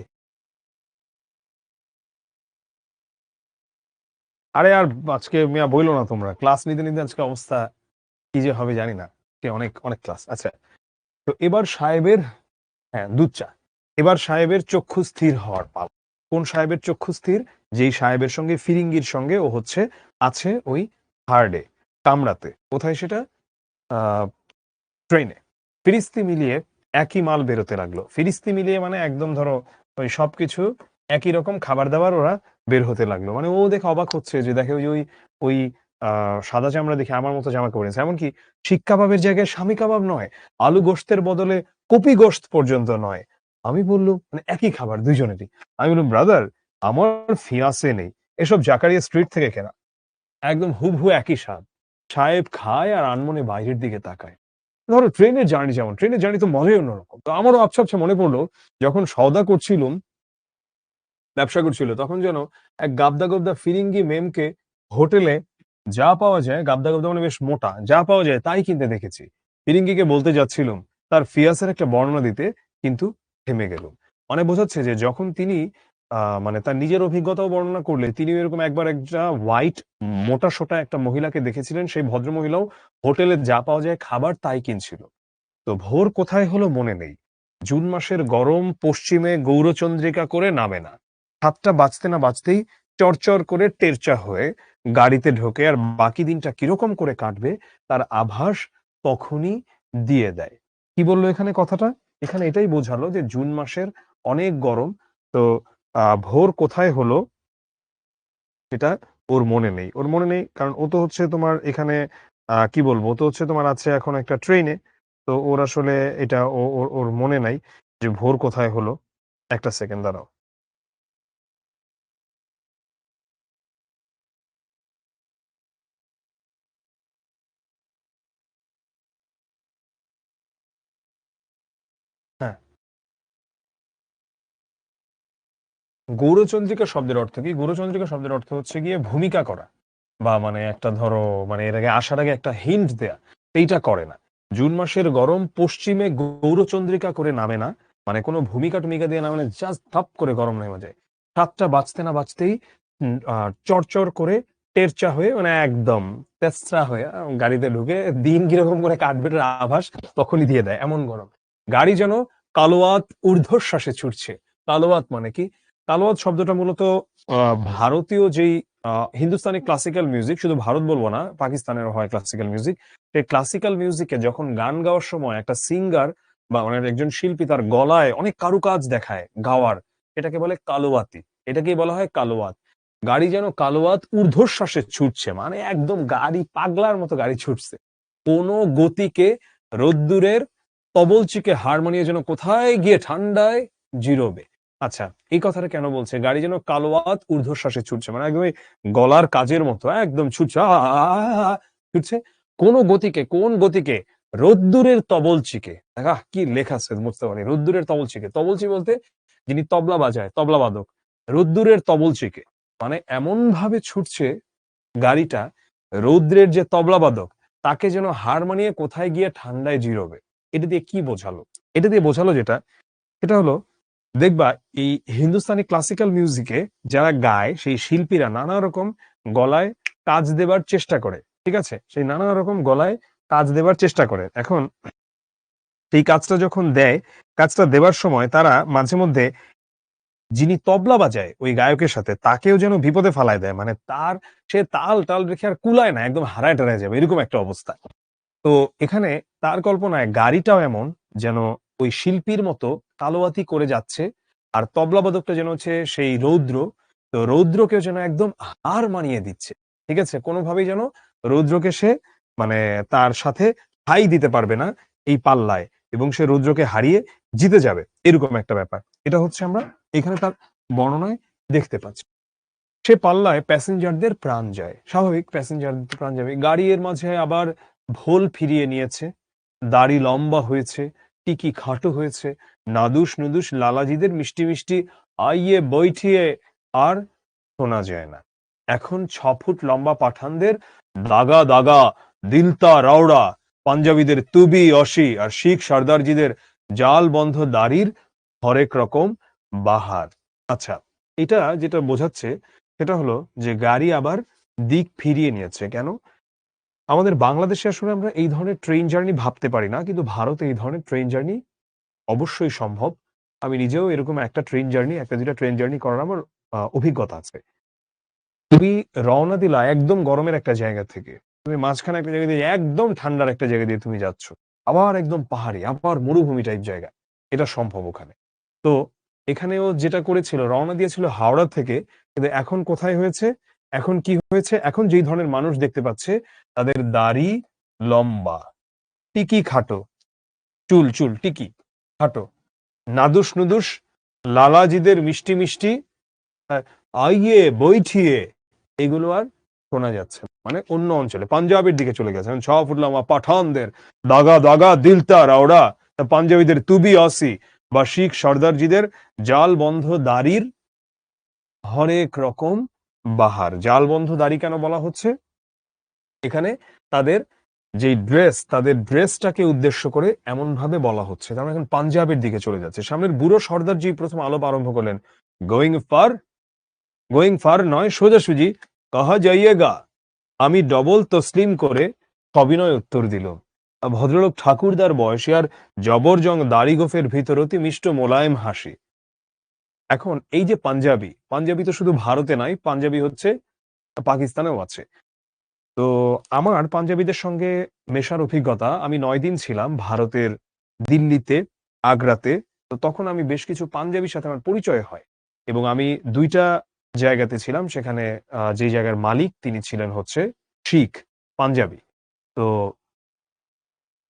আরে আর আজকে মিয়া বইলো না, তোমরা ক্লাস নিতে নিতে আজকে অবস্থা কি যে হবে জানি না। অনেক অনেক ক্লাস। আচ্ছা, তো এবার সাহেবের, হ্যাঁ দুধ চা, এবার সাহেবের চক্ষু স্থির হওয়ার পালা। কোন সাহেবের চক্ষু স্থির? যেই সাহেবের সঙ্গে ফিরিঙ্গির সঙ্গে ও হচ্ছে আছে ওই হার্ডে, কামড়াতে। কোথায় সেটা? ট্রেনে। ফিরিস্তি মিলিয়ে একই মাল বেরোতে লাগলো। ফিরিস্তি মিলিয়ে মানে একদম ধরো ওই সবকিছু একই রকম খাবার দাবার ওরা বের হতে লাগলো। মানে ও দেখে অবাক হচ্ছে যে দেখে ওই ওই ওই সাদা চামড়া দেখে আমার মতো জামা পরেছে। এমনকি শিক কাবাবের জায়গায় স্বামী কাবাব নয়, আলু গোশতের বদলে কপি গোশত পর্যন্ত নয়। আমি বললুম মানে একই খাবার দুইজনেরই। আমি বললাম ব্রাদার, আমার ফিয়ান্সে নেই, এসব জাকারিয়া স্ট্রিট থেকে কেনা। একদম হুবহু একই স্বাদ। সাহেব খায় আর আনমনে বাইরের দিকে তাকায়। ধরো ট্রেনের জার্নি, যেমন ট্রেনের জার্নি তো মজাই অন্যরকম। তো আমারও আবছা আবছা মনে পড়লো যখন সওদা করছিলুম, ব্যবসা করছিল, তখন যেন এক গাবদা গাবদা ফিরিঙ্গি মেমকে হোটেলে যা পাওয়া যায়, গাবদা গাবদা মানে বেশ মোটা, যা পাওয়া যায় তাই কিনতে দেখেছি। ফিরিঙ্গিকে বলতে যাচ্ছিলুম তার ফিয়াসের একটা বর্ণনা দিতে, কিন্তু থেমে গেলুম। মানে বোঝাচ্ছে যে যখন তিনি মানে তার নিজের অভিজ্ঞতাও বর্ণনা করলে, তিনি এরকম একবার একটা হোয়াইট মোটা সোটা একটা মহিলাকে দেখেছিলেন, সেই ভদ্রমহিলাও হোটেলে যা পাওয়া যায় খাবার তাই কিনছিল। তো ভোর কোথায় হলো মনে নেই। জুন মাসের গরম পশ্চিমে গৌরচন্দ্রিকা করে নামে না। ৭টা বাজতে না বাজতেই চরচর করে টেরচা হয়ে গাড়িতে ঢোকে, আর বাকি দিনটা কিরকম করে কাটবে তার আভাস তখনই দিয়ে দেয়। কি বললো এখানে কথাটা? এখানে এটাই বোঝালো যে জুন মাসের অনেক গরম। তো ভোর কোথায় হলো সেটা ওর মনে নেই। ওর মনে নেই কারণ ও তো হচ্ছে তোমার এখানে কি বলবো, ও তো হচ্ছে তোমার আছে এখন একটা ট্রেনে। তো ওর আসলে এটা ওর মনে নাই যে ভোর কোথায় হলো। একটা সেকেন্ড দাঁড়াও। হ্যাঁ, গৌরচন্দ্রিকা শব্দের অর্থ কি? গৌরচন্দ্রিকা শব্দের অর্থ হচ্ছে গিয়ে ভূমিকা করা, বা মানে একটা ধরো মানে এর আগে আসার আগে একটা হিন্ট দেয়া। এইটা করে না। জুন মাসের গরম পশ্চিমে গৌরচন্দ্রিকা করে নামে না, মানে কোনো ভূমিকা টুমিকা দিয়ে না, মানে জাস্ট থাপ করে গরম নেমে যায়। ৭টা বাজতে না বাজতেই চরচর করে টেরচা হয়ে মানে একদম তেসরা হয়ে গাড়িতে ঢুকে দিন কিরকম করে কাটবে এটার আভাস তখনই দিয়ে দেয়, এমন গরম। গাড়ি যেন কালোয়াত ঊর্ধ্বশ্বাসে ছুটছে। কালোয়াত মানে কি? কালোয়াত শব্দটা মূলত ভারতীয় যেই হিন্দুস্তানি ক্লাসিক্যাল মিউজিক, শুধু ভারত বলবো না, পাকিস্তানের হয় ক্লাসিক্যাল মিউজিক। সেই ক্লাসিক্যাল মিউজিকে যখন গান গাওয়ার সময় একটা সিঙ্গার বা মানে একজন শিল্পী তার গলায় অনেক কারুকাজ দেখায় গাওয়ার, এটাকে বলে কালোয়াতি। এটাকেই বলা হয় কালোয়াত। গাড়ি যেন কালোয়াত ঊর্ধ্বশ্বাসে ছুটছে, মানে একদম গাড়ি পাগলার মতো গাড়ি ছুটছে। কোনো গতিকে রোদ্দুরের তবলচিকে হার মানিয়ে যেন কোথায় গিয়ে ঠান্ডায় জিরোবে। আচ্ছা, এই কথাটা কেন বলছে? গাড়ি যেন কালোয়াত ঊর্ধ্বশ্বাসে ছুটছে, মানে একদম গলার কাজের মতো একদম ছুটছে, ছুটছে। কোন গতিকে? রোদ্দুরের তবলচিকে। দেখা কি লেখা আছে বুঝতে পারি। রোদ্দুরের তবলচিকে, তবলচি বলতে যিনি তবলা বাজায়, তবলা বাদক। রোদ্দুরের তবলচিকে মানে এমন ভাবে ছুটছে গাড়িটা, রৌদ্রের যে তবলাবাদক তাকে যেন হার মানিয়ে কোথায় গিয়ে ঠান্ডায় জিরোবে। এটা দিয়ে কি বোঝালো? এটা দিয়ে বোঝালো যেটা, এটা হলো, দেখবা এই হিন্দুস্তানি ক্লাসিক্যাল মিউজিকে যারা গায় সেই শিল্পীরা নানা রকম গলায় কাজ দেবার চেষ্টা করে। ঠিক আছে, সেই নানা রকম গলায় কাজ দেবার চেষ্টা করে। এখন সেই কাজটা যখন দেয়, কাজটা দেবার সময় তারা মাঝে মধ্যে যিনি তবলা বাজায় ওই গায়কের সাথে তাকেও যেন বিপদে ফালায় দেয়, মানে তার সে তাল টাল রেখে আর কুলায় না, একদম হারায় টারায় যাবে এরকম একটা অবস্থা। তো এখানে তার কল্পনায় গাড়িটাও এমন যেন ওই শিল্পীর মতো কালোয়াতি করে যাচ্ছে, আর তবলাবাদকটা যেন হচ্ছে সেই রৌদ্র। তো রৌদ্রকেও যেন একদম হার মানিয়ে দিচ্ছে। ঠিক আছে, কোনোভাবেই যেন রৌদ্রকে সে মানে তার সাথে ঠাঁই দিতে পারবে না এই পাল্লায়, এবং সে রৌদ্রকে হারিয়ে জিতে যাবে, এরকম একটা ব্যাপার। এটা হচ্ছে আমরা এখানে তার বর্ণনায় দেখতে পাচ্ছি। সে পাল্লায় প্যাসেঞ্জারদের প্রাণ যায়, স্বাভাবিক, প্যাসেঞ্জারদের প্রাণ যাবে। গাড়ি এর মাঝে আবার ভোল ফিরিয়ে নিয়েছে, দাড়ি লম্বা হয়েছে, টিকি খাটো হয়েছে, নাদুস নুদুস লালাজিদের মিষ্টি মিষ্টি আইয়ে বৈঠিয়ে আর শোনা যায় না। এখন 6 ফুট লম্বা পাঠানদের দাগা দাগা, দিলতা রাওড়া, পাঞ্জাবিদের তুবি অসি আর শিখ সর্দারজিদের জাল বন্ধ দাড়ির হরেক রকম বাহার। আচ্ছা, এটা যেটা বোঝাচ্ছে সেটা হলো যে গাড়ি আবার দিক ফিরিয়ে নিয়েছে। কেন? আমাদের বাংলাদেশে আসলে আমরা এই ধরনের ট্রেন জার্নি ভাবতে পারি না, কিন্তু ভারতে এই ধরনের ট্রেন জার্নি অবশ্যই সম্ভব। আমি নিজেও এরকম একটা ট্রেন জার্নি, একটা দুইটা ট্রেন জার্নি করার আমার অভিজ্ঞতা আছে। তুমি রওনা দিলা একদম গরমের একটা জায়গা থেকে, তুমি মাঝখানে একটা জায়গা দিয়ে একদম ঠান্ডার একটা জায়গা দিয়ে তুমি যাচ্ছ, আবার একদম পাহাড়ি, আবার মরুভূমি টাইপ জায়গা। এটা সম্ভব ওখানে। তো এখানেও যেটা করেছিল, রওনা দিয়েছিল হাওড়া থেকে, কিন্তু এখন কোথায় হয়েছে? এখন কি হয়েছে? এখন যেই ধরনের মানুষ দেখতে পাচ্ছে, তাদের দাড়ি লম্বা, টিকি খাটো, চুল চুল টিকি খাটো, নাদুস নুদুস লালাজিদের মিষ্টি মিষ্টি হ্যাঁ, আইয়ে বৈঠিয়ে, এগুলো আর শোনা যাচ্ছে না। মানে অন্য অঞ্চলে পাঞ্জাবের দিকে চলে গেছে। 6 ফুট লম্বা পাঠানদের দাগা দাগা দিলতা রাওড়া, পাঞ্জাবিদের তুবি আসি বা শিখ সর্দারজিদের জাল বন্ধ দাড়ির হরেক রকম বাহার। জাল বন্ধ দাড়ি কেন বলা হচ্ছে? এখানে তাদের যে ড্রেস, তাদের ড্রেসটাকে উদ্দেশ্য করে এমন ভাবে বলা হচ্ছে। কারণ এখন পাঞ্জাবের দিকে চলে যাচ্ছে। সামনের বুড়ো সর্দারজি প্রথম আলাপ আরম্ভ করলেন, গোয়িং ফার, গোয়িং ফার নয়, সোজাসুজি কাহা যাইয়েগা। আমি ডবল তসলিম করে সবিনয় উত্তর দিল। ভদ্রলোক ঠাকুরদার বয়সী আর জবরজং দাড়ি গোফের ভিতর অতি মিষ্ট মোলায়েম হাসি। এখন এই যে পাঞ্জাবি, পাঞ্জাবি তো শুধু ভারতে নাই, পাঞ্জাবি হচ্ছে পাকিস্তানেও আছে। তো আমার পাঞ্জাবিদের সঙ্গে মেশার অভিজ্ঞতা, আমি 9 দিন ছিলাম ভারতের দিল্লিতে, আগ্রাতে। তো তখন আমি বেশ কিছু পাঞ্জাবির সাথে আমার পরিচয় হয়, এবং আমি 2টা জায়গাতে ছিলাম। সেখানে যে জায়গার মালিক তিনি ছিলেন হচ্ছে শিখ পাঞ্জাবি। তো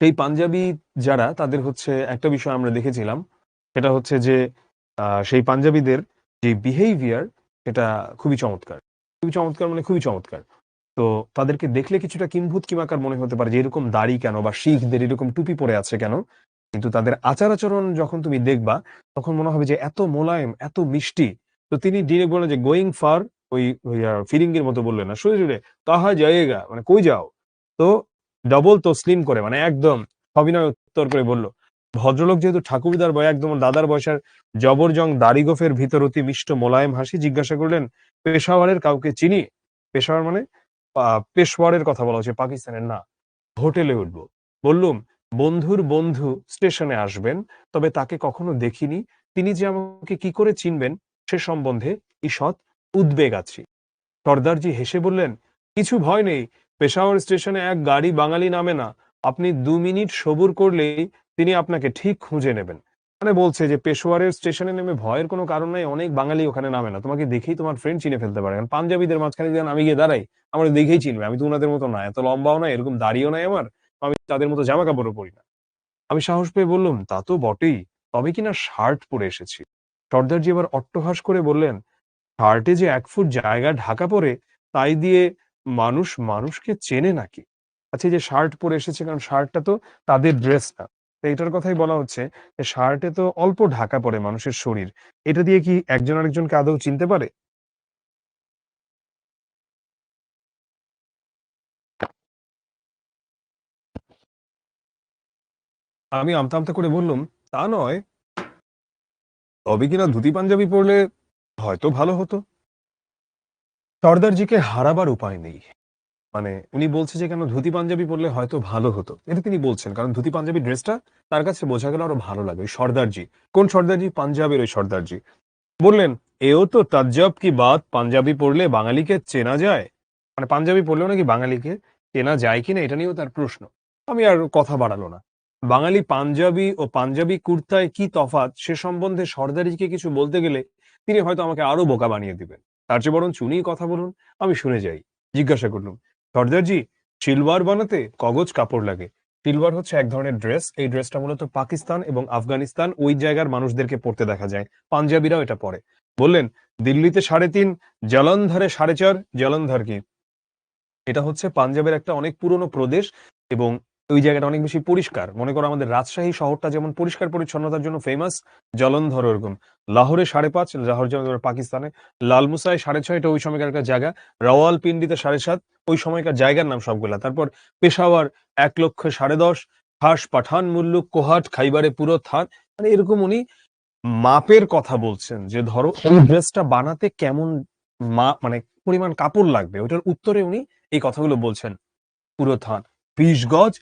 সেই পাঞ্জাবি যারা, তাদের হচ্ছে একটা বিষয় আমরা দেখেছিলাম, সেটা হচ্ছে যে সেই পাঞ্জাবিদের যে বিহেভিয়ার, সেটা খুবই চমৎকার। খুবই চমৎকার মানে খুবই চমৎকার। তো তাদেরকে দেখলে কিছুটা কিম্ভূত কিমাকার মনে হতে পারে যে এরকম দাড়ি কেন, বা শিখদের এরকম টুপি পরে আছে কেন। কিন্তু তাদের আচার আচরণ যখন তুমি দেখবা, তখন মনে হবে যে এত মোলায়েম, এত মিষ্টি। তো তিনি ডিরেক্ট বললেন যে গোয়িং ফার, ওই ওই ফিরিঙ্গির মতো বললেন না, সোজা জুড়ে কাহা জায়েগা, মানে কই যাও। তো ডবল তসলিম করে, মানে একদম সবিনয় উত্তর করে বলল। ভদ্রলোক যেহেতু ঠাকুরদার বয়, একদম দাদার বয়সের, জবরজং দাড়ি গোফের ভিতর অতি মিষ্ট মোলায়েম হাসি, জিজ্ঞাসা করলেন, পেশাওয়ারের কাউকে চিনি? পেশাওয়ার মানে পেশওয়ারের কথা বলা হচ্ছে, পাকিস্তানের না। হোটেলে উঠবো। বললুম, বন্ধুর বন্ধু স্টেশনে আসবেন, তবে তাকে কখনো দেখিনি। তিনি যে আমাকে কি করে চিনবেন সে সম্বন্ধে ঈষৎ উদ্বেগ আছি। সর্দারজি হেসে বললেন, কিছু ভয় নেই, পেশাওয়ার স্টেশনে এক গাড়ি বাঙালি নামে না। আপনি 2 মিনিট সবুর করলেই তিনি আপনাকে ঠিক খুঁজে নেবেন। মানে বলছে যে পেশোয়ারের স্টেশনে নেমে ভয়ের কোনো কারণ নাই, অনেক বাঙালি ওখানে নামে না, তোমাকে দেখেই তোমার ফ্রেন্ড চিনে ফেলতে পারে। কারণ পাঞ্জাবিদের মাঝখানে যখন আমি গিয়ে দাঁড়াই, আমার দেখেই চিনবে। আমি তো ওনাদের মতো না, এত লম্বাও না, এরকম দাড়িও নাই আমার, আমি তাদের মতো জামা কাপড়ও পরি না। আমি সাহস পেয়ে বললাম, তা তো বটেই, তবে কিনা শার্ট পরে এসেছি। সর্দারজি এবার অট্টহাস করে বললেন, শার্টে যে 1 ফুট জায়গা ঢাকা পড়ে, তাই দিয়ে মানুষ মানুষকে চেনে নাকি? আচ্ছা, এই যে শার্ট পরে এসেছে, কারণ শার্টটা তো তাদের ড্রেস না। তো এটার কথাই বলা হচ্ছে যে শার্টে তো অল্প ঢাকা পড়ে মানুষের শরীর। এটা দিয়ে কি একজন আরেকজনকে আদৌ চিনতে পারে? আমি আমতা আমতা করে বললাম, তা নয়, তবে কিনা ধুতি পাঞ্জাবি পরলে হয়তো ভালো হতো। সর্দারজিকে হারাবার উপায় নেই। মানে উনি বলছে যে কেন ধুতি পাঞ্জাবি পরলে হয়তো ভালো হতো, এটা তিনি বলছেন কারণ ধুতি পাঞ্জাবি ড্রেসটা তার কাছে বোঝা গেল আরো ভালো লাগে। ওই সর্দারজি, কোন সর্দারজি? পাঞ্জাবের ওই সর্দারজি। বললেন, এও তো তাজ্জব কি বাত, পাঞ্জাবি পরলে বাঙালিকে চেনা যায়। মানে পাঞ্জাবি পরলেও নাকি বাঙালিকে চেনা যায় কিনা, এটা নিয়েও তার প্রশ্ন। আমি আর কথা বাড়ালো না। বাঙালি পাঞ্জাবি ও পাঞ্জাবি কুর্তায় কি তফাৎ সে সম্বন্ধে সর্দারিকে কিছু বলতে গেলে তিনি হয়তো আমাকে আরো বোকা বানিয়ে দিবেন। তার চেয়ে বরং উনিই কথা বলুন, আমি শুনে যাই। জিজ্ঞাসা করলুম, সর্দারজি, সিলওয়ার বানাতে কগজ কাপড় লাগে, সিলভার হচ্ছে এক ধরনের ড্রেস, এই ড্রেসটা মূলত পাকিস্তান এবং আফগানিস্তান ওই জায়গার মানুষদেরকে পরতে দেখা যায়, পাঞ্জাবিরাও এটা পরে। বললেন দিল্লিতে 3.5, জলন্ধরে 4.5। জলন্ধর কি? এটা হচ্ছে পাঞ্জাবের একটা অনেক পুরনো প্রদেশ এবং ওই জায়গাটা অনেক বেশি পরিষ্কার। মনে করো আমাদের রাজশাহী শহরটা যেমন পরিষ্কার পরিচ্ছন্নতার জন্য ফেমাস, জলন্ধর ওরকম। লাহোরে 5.5, লাহোর যেমন পাকিস্তানে। লালমুসাই 6.5, এটা ওই সময়কার একটা জায়গা। রাওয়ালপিন্ডিতে 7.5, ওই সময়কার জায়গার নাম সবগুলা। তারপর পেশাওয়ার 1,10,10,500, খাস পাঠান মুল্লুক কোহাট খাইবারে পুরো থান। মানে এরকম উনি মাপের কথা বলছেন যে ধরো এই ড্রেসটা বানাতে কেমন মানে পরিমাণ কাপড় লাগবে, ওটার উত্তরে উনি এই কথাগুলো বলছেন। পুরো থান 20 গজ,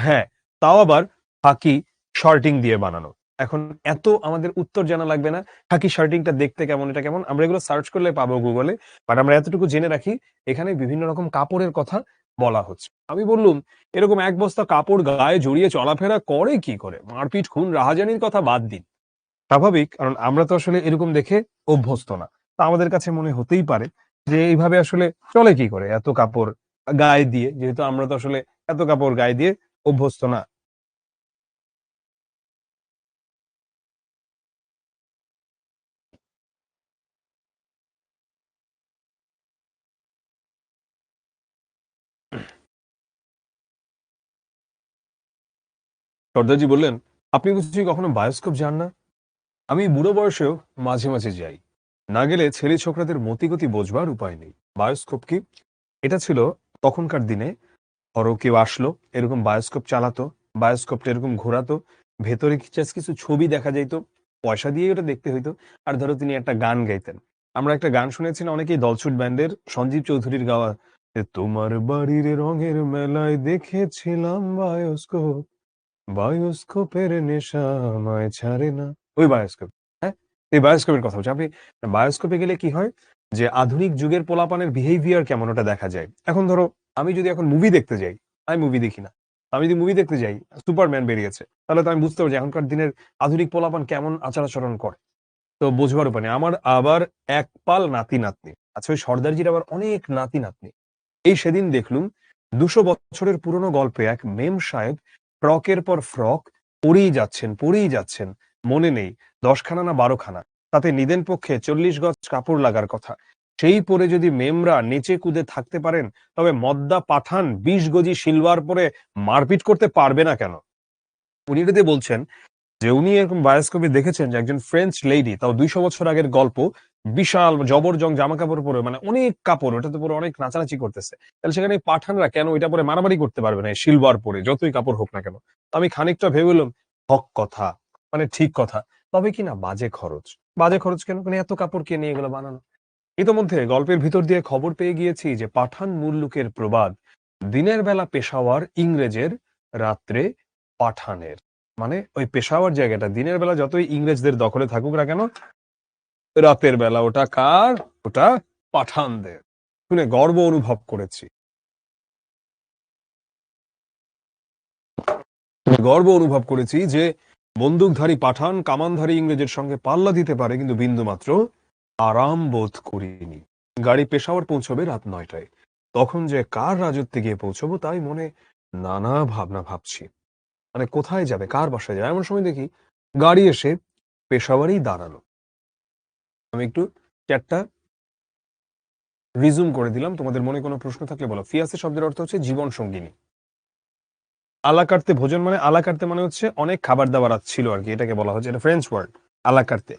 হ্যাঁ, তাও আবার খাকি শার্টিং দিয়ে বানানো। এখন এত আমাদের উত্তর জানা লাগবে না, খাকি শার্টিংটা দেখতে কেমন, এটা কেমন, আমরা এগুলো সার্চ করলে পাবো গুগলে। বাট আমরা এতটুকু জেনে রাখি এখানে বিভিন্ন রকম কাপড়ের কথা বলা হচ্ছে। আমি বললুম এরকম এক বস্তা কাপড় গায়ে জড়িয়ে চলাফেরা করে কি করে? মারপিট খুন রাহাজানির কথা বাদ দিন। স্বাভাবিক, কারণ আমরা তো আসলে এরকম দেখে অভ্যস্ত না। তা আমাদের কাছে মনে হতেই পারে যে এইভাবে আসলে চলে কি করে এত কাপড় গায়ে দিয়ে, যেহেতু আমরা তো আসলে এত কাপড় গায়ে দিয়ে অভ্যস্ত না। সর্দারজি বললেন, আপনি বুঝি কখনো বায়োস্কোপ যান না? আমি বুড়ো বয়সেও মাঝে মাঝে যাই, না গেলে ছেলে ছোকরাদের মতিগতি বোঝবার উপায় নেই। বায়োস্কোপ কি? এটা ছিল তখনকার দিনে, ধরো কেউ আসলো, এরকম বায়োস্কোপ চালাতো, বায়োস্কোপটা এরকম ঘোরাতো, ভেতরে জাস্ট কিছু ছবি দেখা যাইতো, পয়সা দিয়ে ওটা দেখতে হইতো। আর ধরো তিনি একটা গান গাইতেন। আমরা একটা গান শুনেছি না অনেকেই, দলছুট ব্যান্ডের সঞ্জীব চৌধুরীর গাওয়া, যে তোমার বাড়ির রঙের মেলায় দেখেছিলাম বায়োস্কোপ, বায়োস্কোপের নেশা আমায় ছাড়ে না। ওই বায়োস্কোপ, হ্যাঁ, এই বায়োস্কোপের কথা বলছি। আপনি বায়োস্কোপে গেলে কি হয় যে আধুনিক যুগের পোলাপানের বিহেভিয়ার কেমন ওটা দেখা যায়। এখন ধরো আমি যদি এখন মুভি দেখতে যাই, আমি মুভি দেখি না, আমি যদি মুভি দেখতে যাই, সুপারম্যান বেরিয়েছে, তাহলে তো আমি বুঝতে পারছি এখনকার দিনের আধুনিক পোলাপান কেমন আচার আচরণ করে। তো বোঝবার উপায় নেই। আমার আবার এক পাল নাতি নাতনি, আচ্ছা ওই সর্দারজির আবার অনেক নাতি নাতনি। এই সেদিন দেখলুম 200 বছরের পুরনো গল্পে এক মেম সাহেব ফ্রকের পর ফ্রক পরেই যাচ্ছেন, মনে নেই 10খানা না 12খানা, তাতে নিদেন পক্ষে 40 গজ কাপড় লাগার কথা। সেই পরে যদি মেমরা নেচে কুদে থাকতে পারেন, তবে মদ্দা পাঠান 20 গজি সিলভার পরে মারপিট করতে পারবে না কেন? উনি এটাতে বলছেন যে উনি এরকম বায়োস্কোপে দেখেছেন যে একজন ফ্রেঞ্চ লেডি, তাও 200 বছর আগের গল্প, বিশাল জবরজং জামা কাপড় পরে, মানে অনেক কাপড়, ওটাতে পরে অনেক নাচানাচি করতেছে। তাহলে সেখানে এই পাঠানরা কেন ওইটা পরে মারামারি করতে পারবে না, সিলভার পরে যতই কাপড় হোক না কেন? তো আমি খানিকটা ভেবে বললাম, হক কথা, মানে ঠিক কথা। তবে কি না বাজে খরচ। বাজে খরচ কেন? মানে এত কাপড় কে নিয়ে এগুলো বানানো? ইতোমধ্যে গল্পের ভিতর দিয়ে খবর পেয়ে গিয়েছি যে পাঠান মুল্লুকের প্রবাদ, দিনের বেলা পেশাওয়ার ইংরেজের, রাত্রে পাঠানের। মানে ওই পেশাওয়ার জায়গাটা দিনের বেলা যতই ইংরেজদের দখলে থাকুক না কেন, রাতের বেলা ওটা কার? ওটা পাঠানদের। শুনে গর্ব অনুভব করেছি, গর্ব অনুভব করেছি যে বন্দুকধারী পাঠান কামানধারী ইংরেজের সঙ্গে পাল্লা দিতে পারে, কিন্তু বিন্দুমাত্র আরাম বোধ করিনি। গাড়ি পেশাওয়ার পৌঁছবে রাত 9টায়। তখন যে কার রাজত্বে গিয়ে পৌঁছবো তাই মনে নানা ভাবনা ভাবছি। মানে কোথায় যাবে, কার বাসায় যাবে, এমন সময় দেখি গাড়ি এসে পেশাওয়ারেই দাঁড়ালো। আমি একটু চ্যাটটা রিজুম করে দিলাম, তোমাদের মনে কোনো প্রশ্ন থাকলে বলো। ফিয়াসে শব্দের অর্থ হচ্ছে জীবন সঙ্গিনী। আলাকার্তে ভোজন মানে, আলাকার্তে মানে হচ্ছে অনেক খাবার দাবার ছিল আর কি, এটাকে বলা হচ্ছে, এটা ফ্রেঞ্চ ওয়ার্ড আলাকার্তে।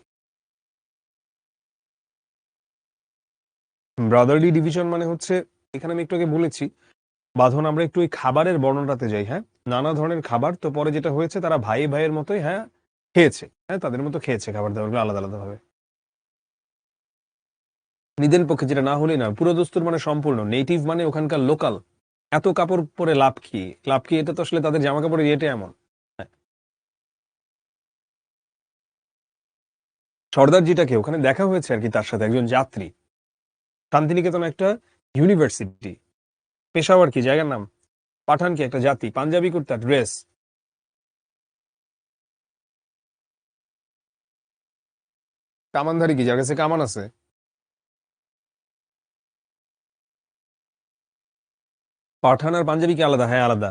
ব্রাদারলি ডিভিশন মানে হচ্ছে, এখানে আমি একটু আগে বলেছি বাঁধন, আমরা একটু ওই খাবারের বর্ণনাতে যাই, হ্যাঁ, নানা ধরনের খাবার, তো পরে যেটা হয়েছে তারা ভাই ভাইয়ের মতোই, হ্যাঁ, খেয়েছে, হ্যাঁ, তাদের মতো খেয়েছে খাবার দাবার আলাদা আলাদা ভাবে। নিদেন পক্ষে যেটা না হলেই না, পুরো দস্তুর মানে সম্পূর্ণ, নেটিভ মানে ওখানকার লোকাল। এত কাপড় পরে লাভ কি? লাভ কি? এটা তো আসলে তাদের জামা কাপড়ের ইয়েটা এমন। হ্যাঁ, সর্দারজিটাকে ওখানে দেখা হয়েছে আর কি, তার সাথে একজন যাত্রী। শান্তিনিকেতন একটা ইউনিভার্সিটি, পেশাওয়ার কি জায়গার নাম, পাঠান কি একটা জাতি, পাঞ্জাবি কুর্তা ড্রেস। কামানধারী কি, যার কাছে কামান আছে? পাঠান আর পাঞ্জাবি কি আলাদা? হ্যাঁ আলাদা।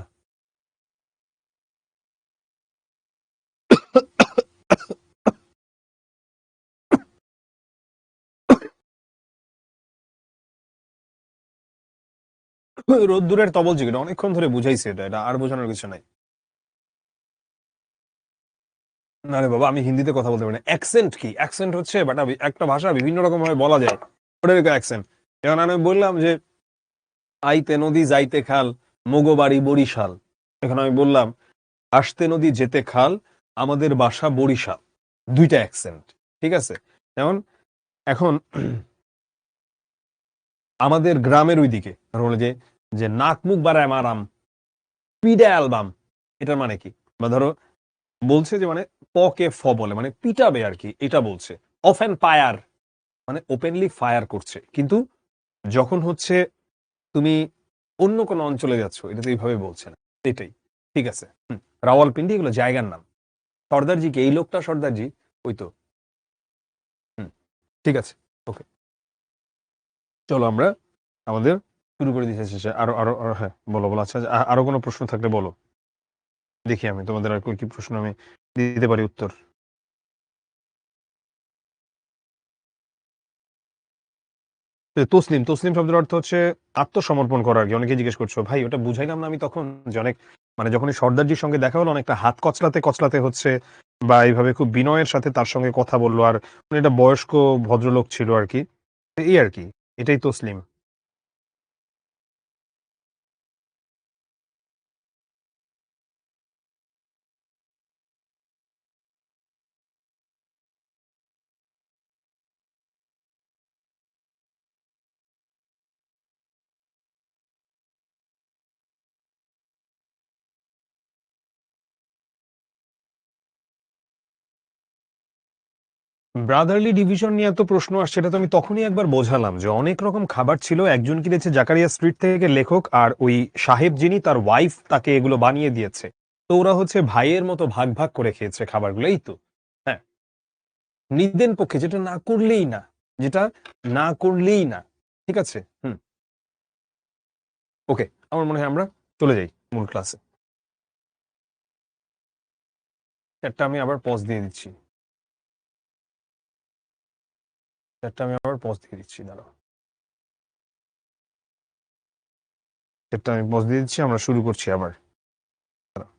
রোদ্দুরের তবল জিগে অনেকক্ষণ ধরে বুঝাইছে, এটা এটা আর বোঝানোর কিছু নাই। না রে বাবা, আমি হিন্দিতে কথা বলতে পারি না। অ্যাকসেন্ট কি? অ্যাকসেন্ট হচ্ছে বাট একটা ভাষা বিভিন্ন রকম ভাবে বলা যায়, ওটার অ্যাকসেন্ট। যেমন আমি বললাম যে আইতে নদী যাইতে খাল, মোগো বাড়ি বরিশাল। এখন আমি বললাম আসতে নদী যেতে খাল, আমাদের বাসা বরিশাল। দুইটা অ্যাকসেন্ট, ঠিক আছে? যেমন এখন আমাদের গ্রামের ওইদিকে বলে যে যে নাক মুখ বাড়ায় মারাম, পিডা অ্যালবাম, এটার মানে কি? বা ধরো বলছে যে মানে পকে ফ বলে মানে পিটাবে আর কি, এটা বলছে। অফেন ফায়ার মানে ওপেনলি ফায়ার করছে, কিন্তু যখন হচ্ছে তুমি অন্য কোনো অঞ্চলে যাচ্ছ এটা তো এইভাবে বলছে না। এটাই ঠিক আছে। রাওয়ালপিন্ডি এগুলো জায়গার নাম। সর্দারজি কে? এই লোকটা সর্দারজি, ওই তো। হুম, ঠিক আছে, ওকে। চলো আমরা আমাদের শুরু করে দিতে শেষে আরো আরো হ্যাঁ, বলো বলো। আচ্ছা, আরো কোনো প্রশ্ন থাকলে বলো, দেখি আমি তোমাদের আর কি প্রশ্ন আমি দিতে পারি উত্তর। তসলিম, তসলিম শব্দের অর্থ হচ্ছে আত্মসমর্পণ করা আর কি। অনেকে জিজ্ঞেস করছো ভাই ওটা বুঝাইলাম না আমি তখন, যে অনেক মানে যখনই সর্দারজির সঙ্গে দেখা হলো অনেকটা হাত কচলাতে কচলাতে হচ্ছে, বা এইভাবে খুব বিনয়ের সাথে তার সঙ্গে কথা বললো। আর উনি একটা বয়স্ক ভদ্রলোক ছিল আর কি, এই আর কি, এটাই তসলিম। ব্রাদারলি ডিভিশন নিয়ে এত প্রশ্ন আসছে, এটা তো আমি তখনই একবার বোঝালাম যে অনেক রকম খাবার ছিল। একজন কিনেছে জাকারিয়া স্ট্রিট থেকে লেখক, আর ওই সাহেব যিনি তার ওয়াইফ তাকে এগুলো বানিয়ে দিয়েছে। তো ওরা হচ্ছে ভাইয়ের মতো ভাগ ভাগ করে খেয়েছে খাবারগুলো, এই তো। হ্যাঁ, নিদেন পক্ষে, যেটা না করলেই না, যেটা না করলেই না। ঠিক আছে, ওকে। আমার মনে হয় আমরা চলে যাই মূল ক্লাসে। একটা আমি আবার পজ দিয়ে দিচ্ছি, একটা আমি আবার পজ দিয়ে দিচ্ছি, দাঁড়াও। একটা আমি পজ দিয়ে দিচ্ছি, আমরা শুরু করছি আবার। দাঁড়াও।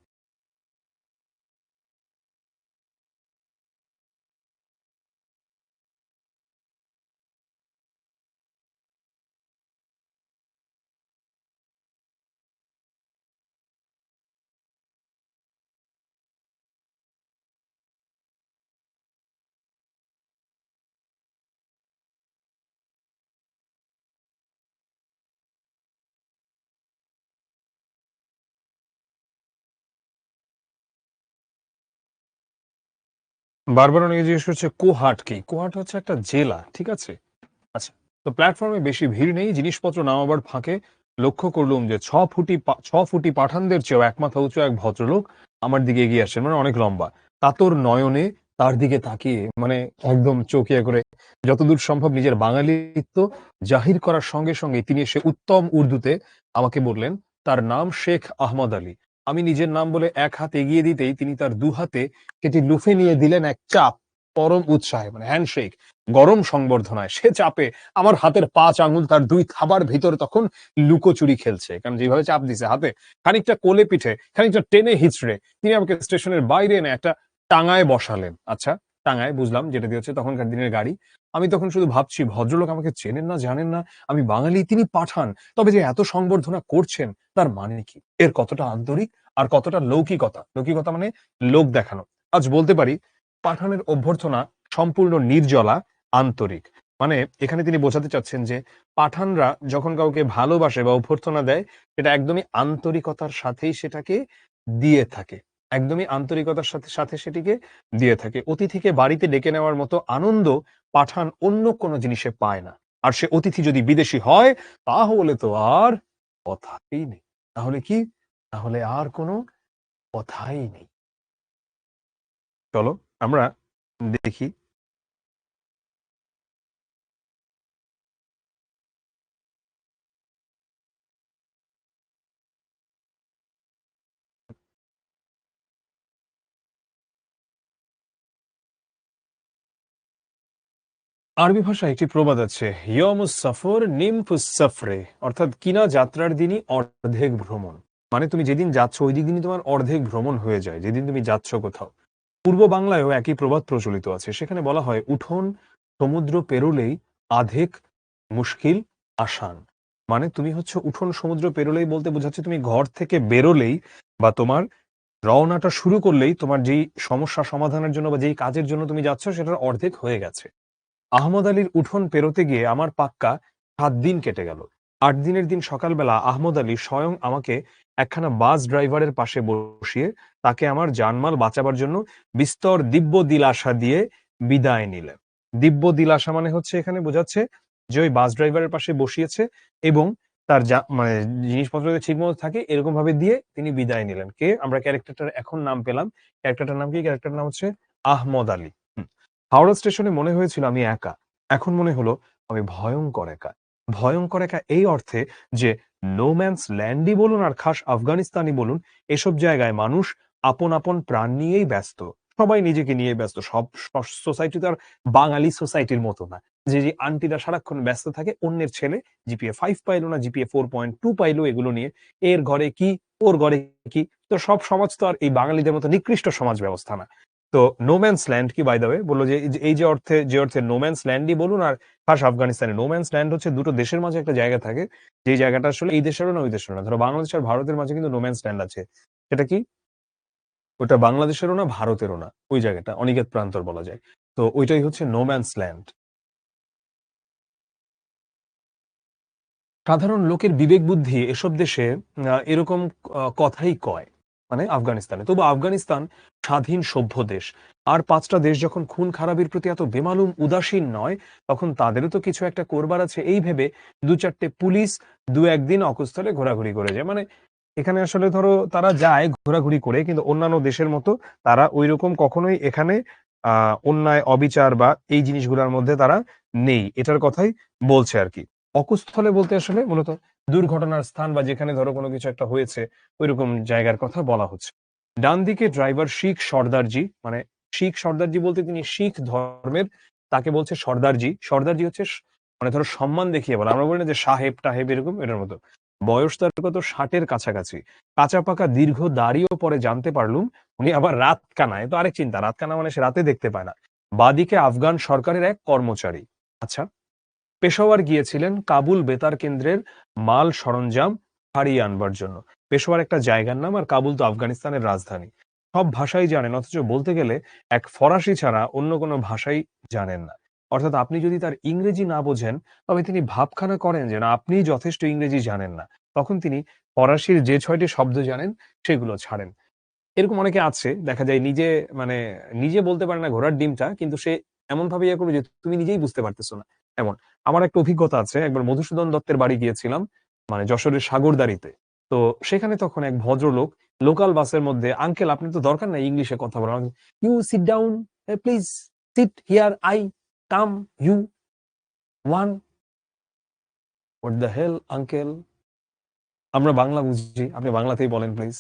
বারবার অনেকে জিজ্ঞেস করছে কোহাট কি? কোহাট হচ্ছে একটা জেলা, ঠিক আছে? আচ্ছা, তো প্ল্যাটফর্মে বেশি ভিড় নেই, জিনিসপত্র নামাবার ফাঁকে লক্ষ্য করলাম যে 6 ফুটি পাঠানদের চেয়েও এক মাথা উঁচু এক ভদ্রলোক আমার দিকে এগিয়ে আসছেন, মানে অনেক লম্বা। কাতর নয়নে তার দিকে তাকিয়ে মানে একদম চোখিয়া করে যতদূর সম্ভব নিজের বাঙালিত্ব জাহির করার সঙ্গে সঙ্গে তিনি এসে উত্তম উর্দুতে আমাকে বললেন তার নাম শেখ আহমদ আলী। আমি নিজের নাম বলে এক হাত এগিয়ে দিতেই তিনি তার দু হাতে সেটি লুফে নিয়ে দিলেন এক চাপ। পরম উৎসাহে মানে হ্যান্ডশেক, গরম সংবর্ধনায় সে চাপে আমার হাতের 5 আঙুল তার 2 থাবার ভিতরে তখন লুকোচুরি খেলছে, কারণ যেভাবে চাপ দিছে হাতে, খানিকটা কোলে পিঠে, খানিকটা টেনে হিচড়ে তিনি আমাকে স্টেশনের বাইরে এনে একটা টাঙায় বসালেন। আচ্ছা, টাঙায় বুঝলাম, যেটা দিয়ে হচ্ছে তখনকার দিনের গাড়ি। আমি তখন শুধু ভাবছি ভদ্রলোক আমাকে চেনেন না, জানেন না, আমি বাঙালি, তিনি পাঠান, তবে যে এত সংবর্ধনা করছেন তার মানে কি? এর কতটা আন্তরিক আর কতটা লৌকিকতা, লৌকিকতা মানে লোক দেখানো। আজ বলতে পারি পাঠানের অভ্যর্থনা সম্পূর্ণ নির্জলা, আন্তরিক। মানে এখানে তিনি বোঝাতে চাচ্ছেন যে পাঠানরা যখন কাউকে ভালোবাসে বা অভ্যর্থনা দেয়, সেটা একদমই আন্তরিকতার সাথেই সেটাকে দিয়ে থাকে। একদমই আন্তরিকতার সাথে সাথে সেটিকে দিয়ে থাকে। অতিথিকে বাড়িতে ডেকে নেওয়ার মতো আনন্দ পাঠান অন্য কোনো জিনিসে পায় না। আর সে অতিথি যদি বিদেশি হয় তাহলে তো আর কথাই নেই। তাহলে কি? তাহলে আর কোনো কথাই নেই। চলো আমরা দেখি। আরবি ভাষায় একটি প্রবাদ আছে, ইয়মুস সফর নিমফুস সফরে, অর্থাৎ কিনা যাত্রার দিনই অর্ধেক ভ্রমণ। মানে তুমি যেদিন যাচ্ছ ওই দিনই তোমার অর্ধেক ভ্রমণ হয়ে যায়, যেদিন তুমি যাচ্ছ কোথাও। পূর্ব বাংলায়ও একই প্রবাদ প্রচলিত আছে, সেখানে বলা হয় উঠোন সমুদ্র পেরোলেই আধেক মুশকিল আসান। মানে তুমি হচ্ছে উঠোন সমুদ্র পেরোলেই বলতে বোঝাচ্ছে তুমি ঘর থেকে বেরোলেই বা তোমার রওনাটা শুরু করলেই তোমার যেই সমস্যা সমাধানের জন্য বা যেই কাজের জন্য তুমি যাচ্ছ সেটার অর্ধেক হয়ে গেছে। আহমদ আলীর উঠোন পেরোতে গিয়ে আমার পাক্কা 7 দিন কেটে গেল। 8 দিনের দিন সকালবেলা আহমদ আলী স্বয়ং আমাকে একখানা বাস ড্রাইভারের পাশে বসিয়ে তাকে আমার জানমাল বাঁচাবার জন্য বিস্তর দিব্য দিলাসা দিয়ে বিদায় নিলেন। দিব্য দিলাসা মানে হচ্ছে এখানে বোঝাচ্ছে যে ওই বাস ড্রাইভারের পাশে বসিয়েছে এবং তার মানে জিনিসপত্র ঠিক মতো থাকে এরকম ভাবে দিয়ে তিনি বিদায় নিলেন। কে? আমরা ক্যারেক্টারটার এখন নাম পেলাম। ক্যারেক্টারটার নাম কি? ক্যারেক্টারটার নাম হচ্ছে আহমদ আলী। হাওড়া স্টেশনে মনে হয়েছিল আমি একা। এখন মনে হলো আমি ভয়ংকর একা। ভয়ংকর একা এই অর্থে যে নো ম্যানস ল্যান্ডই বলুন আর খাস আফগানিস্তানই বলুন, এসব জায়গায় মানুষ আপন, আপন প্রাণ নিয়েই ব্যস্ত। সবাই নিজেকে নিয়ে ব্যস্ত। সব সোসাইটি তো আর বাঙালি সোসাইটির মতো না। যে আন্টিরা সারাক্ষণ ব্যস্ত থাকে অন্যের ছেলে জিপিএ 5 পাইল না, জিপিএ 4.2 পাইল এগুলো নিয়ে। এর ঘরে কি, ওর ঘরে কি। তো সব সমাজ তো আর এই বাঙালিদের মতো নিকৃষ্ট সমাজ ব্যবস্থা না। তো নো ম্যানস ল্যান্ড কি বাই দ্য ওয়ে বললো যে এই যে অর্থে নো ম্যানস ল্যান্ডই বলুন আর খাস আফগানিস্তানে নো ম্যানস ল্যান্ড হচ্ছে দুটো দেশের মাঝে একটা জায়গা থাকে, যে জায়গাটা আসলে এই দেশেরও না ওই দেশেরও না। ধরো বাংলাদেশ আর ভারতের মাঝে কিন্তু নো ম্যানস ল্যান্ড আছে। সেটা কি? ওটা বাংলাদেশেরও না ভারতেরও না, ওই জায়গাটা অনিকেত প্রান্তর বলা যায়। তো ওইটাই হচ্ছে নো ম্যানস ল্যান্ড। সাধারণ লোকের বিবেক বুদ্ধি এসব দেশে এরকম কথাই কয়। মানে আফগানিস্তানে, তবু আফগানিস্তান স্বাধীন সভ্য দেশ। আর 5টা দেশ যখন খুন খারাপির প্রতি এত বেমালুম উদাসীন নয়, তখন তাদেরও তো কিছু একটা করবার আছে এই ভেবে 2-4টে পুলিশ 2-1 দিন অকুস্থলে ঘোরাঘুরি করে যায়। মানে এখানে আসলে ধরো তারা যায় ঘোরাঘুরি করে, কিন্তু অন্যান্য দেশের মতো তারা ওইরকম কখনোই এখানে অন্যায় অবিচার বা এই জিনিসগুলোর মধ্যে তারা নেই, এটার কথাই বলছে আর কি। অকুস্থলে বলতে আসলে মূলত দুর্ঘটনার স্থান বা যেখানে ধরো কোনো কিছু একটা হয়েছে ওইরকম জায়গার কথা বলা হচ্ছে। ডান দিকে ড্রাইভার শিখ সর্দারজি, মানে শিখ সর্দারজি বলতে তিনি শিখ ধর্মের, তাকে বলছে সর্দারজি। সর্দারজি হচ্ছে মানে ধরো সম্মান দেখিয়ে বলা, আমরা বলি না যে সাহেব টাহেব এরকম, এটার মতো। বয়স তার কত 60-এর কাছাকাছি। কাঁচা পাকা দীর্ঘ দাড়িও পরে জানতে পারলুম উনি আবার রাত কানায়। তো আরেক চিন্তা, রাত কানা মানে সে রাতে দেখতে পায় না। বাদিকে আফগান সরকারের এক কর্মচারী। আচ্ছা, পেশোয়ার গিয়েছিলেন কাবুল বেতার কেন্দ্রের মাল সরঞ্জাম হারিয়ে আনবার জন্য। পেশোয়ার একটা জায়গার নাম, আর কাবুল তো আফগানিস্তানের রাজধানী। সব ভাষাই জানেন, অথচ বলতে গেলে এক ফরাসি ছাড়া অন্য কোনো ভাষাই জানেন না। অর্থাৎ আপনি যদি তার ইংরেজি না বোঝেন, তবে তিনি ভাবখানা করেন যে না আপনি যথেষ্ট ইংরেজি জানেন না। তখন তিনি ফরাসির যে 6টি শব্দ জানেন সেগুলো ছাড়েন। এরকম অনেকে আছে, দেখা যায় নিজে মানে নিজে বলতে পারে না ঘোড়ার ডিমটা, কিন্তু সে এমন ভাবে ইয়ে করবে যে তুমি নিজেই বুঝতে পারতেছো না। এমন আমার একটা অভিজ্ঞতা আছে, একবার মধুসূদন দত্তের বাড়ি গিয়েছিলাম, মানে যশোরের সাগরদাড়িতে। তো সেখানে তখন এক ভদ্রলোক লোকাল বাসের মধ্যে, আঙ্কেল আপনি তো দরকার নাই ইংলিশে কথা বলা, you sit down please, sit here I come you one, what the hell uncle, আমরা বাংলা বুঝি, আপনি বাংলাতেই বলেন প্লিজ।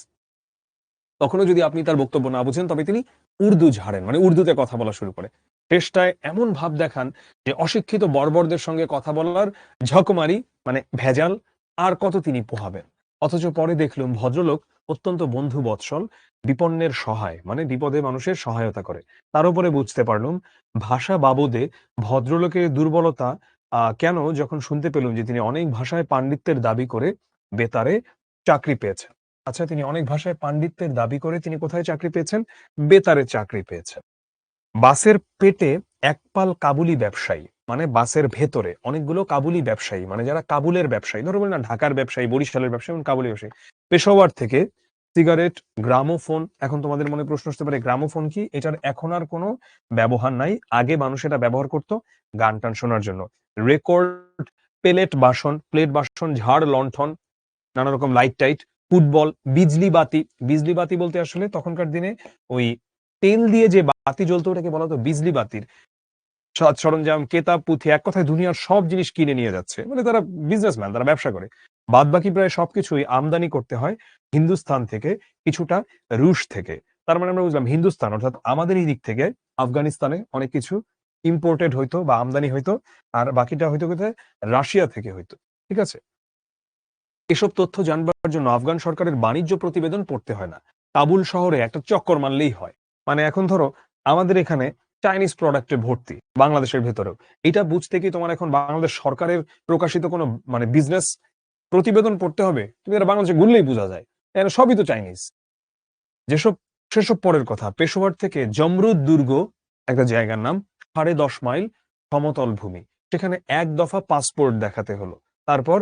তখনও যদি আপনি তার বক্তব্য না বুঝেন, তবে তিনি উর্দু ঝাড়েন, মানে উর্দুতে কথা বলা শুরু করে। চেষ্টায় এমন ভাব দেখান যে অশিক্ষিত বর্বরদের সঙ্গে কথা বলার ঝকমারি, মানে ভেজাল আর কত তিনি পোহাবেন। অথচ পরে দেখলুম ভদ্রলোক অত্যন্ত বন্ধু বৎসল, বিপন্নের সহায়, মানে বিপদে মানুষের সহায়তা করে। তার উপরে বুঝতে পারলুম ভাষা বাবদে ভদ্রলোকের দুর্বলতা কেন, যখন শুনতে পেলুম যে তিনি অনেক ভাষায় পাণ্ডিত্যের দাবি করে বেতারে চাকরি পেয়েছেন। আচ্ছা, তিনি অনেক ভাষায় পাণ্ডিত্যের দাবি করে তিনি কোথায় চাকরি পেয়েছেন? বেতারে চাকরি পেয়েছেন। বাসের পেটে একপাল কাবুলি ব্যবসায়ী, মানে বাসের ভেতরে অনেকগুলো কাবুলি ব্যবসায়ী, মানে যারা কাবুলের ব্যবসায়ী, ধরো বলি না ঢাকার ব্যবসায়ী, বরিশালের ব্যবসায়ী এবং কাবুলি ব্যবসায়ী। পেশোয়ার থেকে সিগারেট, গ্রামোফোন। এখন তোমাদের মনে প্রশ্ন আসতে পারে গ্রামোফোন কি? এটার এখন আর কোনো ব্যবহার নাই। আগে মানুষ এটা ব্যবহার করত গান টান শোনার জন্য। রেকর্ড, প্লেট বাসন, ঝাড় লণ্ঠন, নানা রকম লাইট টাইট, ফুটবল, বিজলি বাতি। বিজলি বাতি বলতে আসলে তখনকার দিনে ওই তেল দিয়ে যে বাতি জ্বলতো ওটাকে বলা হতো বিজলি বাতির। সাজ সরঞ্জাম, কেতাব পুঁথি, এক কথায় দুনিয়ার সব জিনিস কিনে নিয়ে যাচ্ছে। মানে তারা বিজনেসম্যান, তারা ব্যবসা করে। বাদ বাকি প্রায় সবকিছুই আমদানি করতে হয় হিন্দুস্তান থেকে, কিছুটা রুশ থেকে। তার মানে আমরা বুঝলাম হিন্দুস্তান অর্থাৎ আমাদের এই দিক থেকে আফগানিস্তানে অনেক কিছু ইম্পোর্টেড হইতো বা আমদানি হইতো, আর বাকিটা হয়তো কোথায়, রাশিয়া থেকে হইতো। ঠিক আছে? এসব তথ্য জানবার জন্য আফগান সরকারের বাণিজ্য প্রতিবেদন পড়তে হয় না। কাবুল শহরে একটা চক্কর মারলেই হয়। মানে এখন ধরো আমাদের এখানে চাইনিজ প্রোডাক্টে ভর্তি, বাংলাদেশের ভেতরেও। এটা বুঝতে কি তোমার এখন বাংলাদেশ সরকারের প্রকাশিত কোনো মানে বিজনেস প্রতিবেদন পড়তে হবে? তুমি এটা বাংলাদেশে ঘুরলেই বোঝা যায়, এখানে সবই তো চাইনিজ। যেসব সেসব পরের কথা। পেশোয়ার থেকে জমরুদ দুর্গ একটা জায়গার নাম, 10.5 মাইল সমতল ভূমি। সেখানে এক দফা পাসপোর্ট দেখাতে হলো। তারপর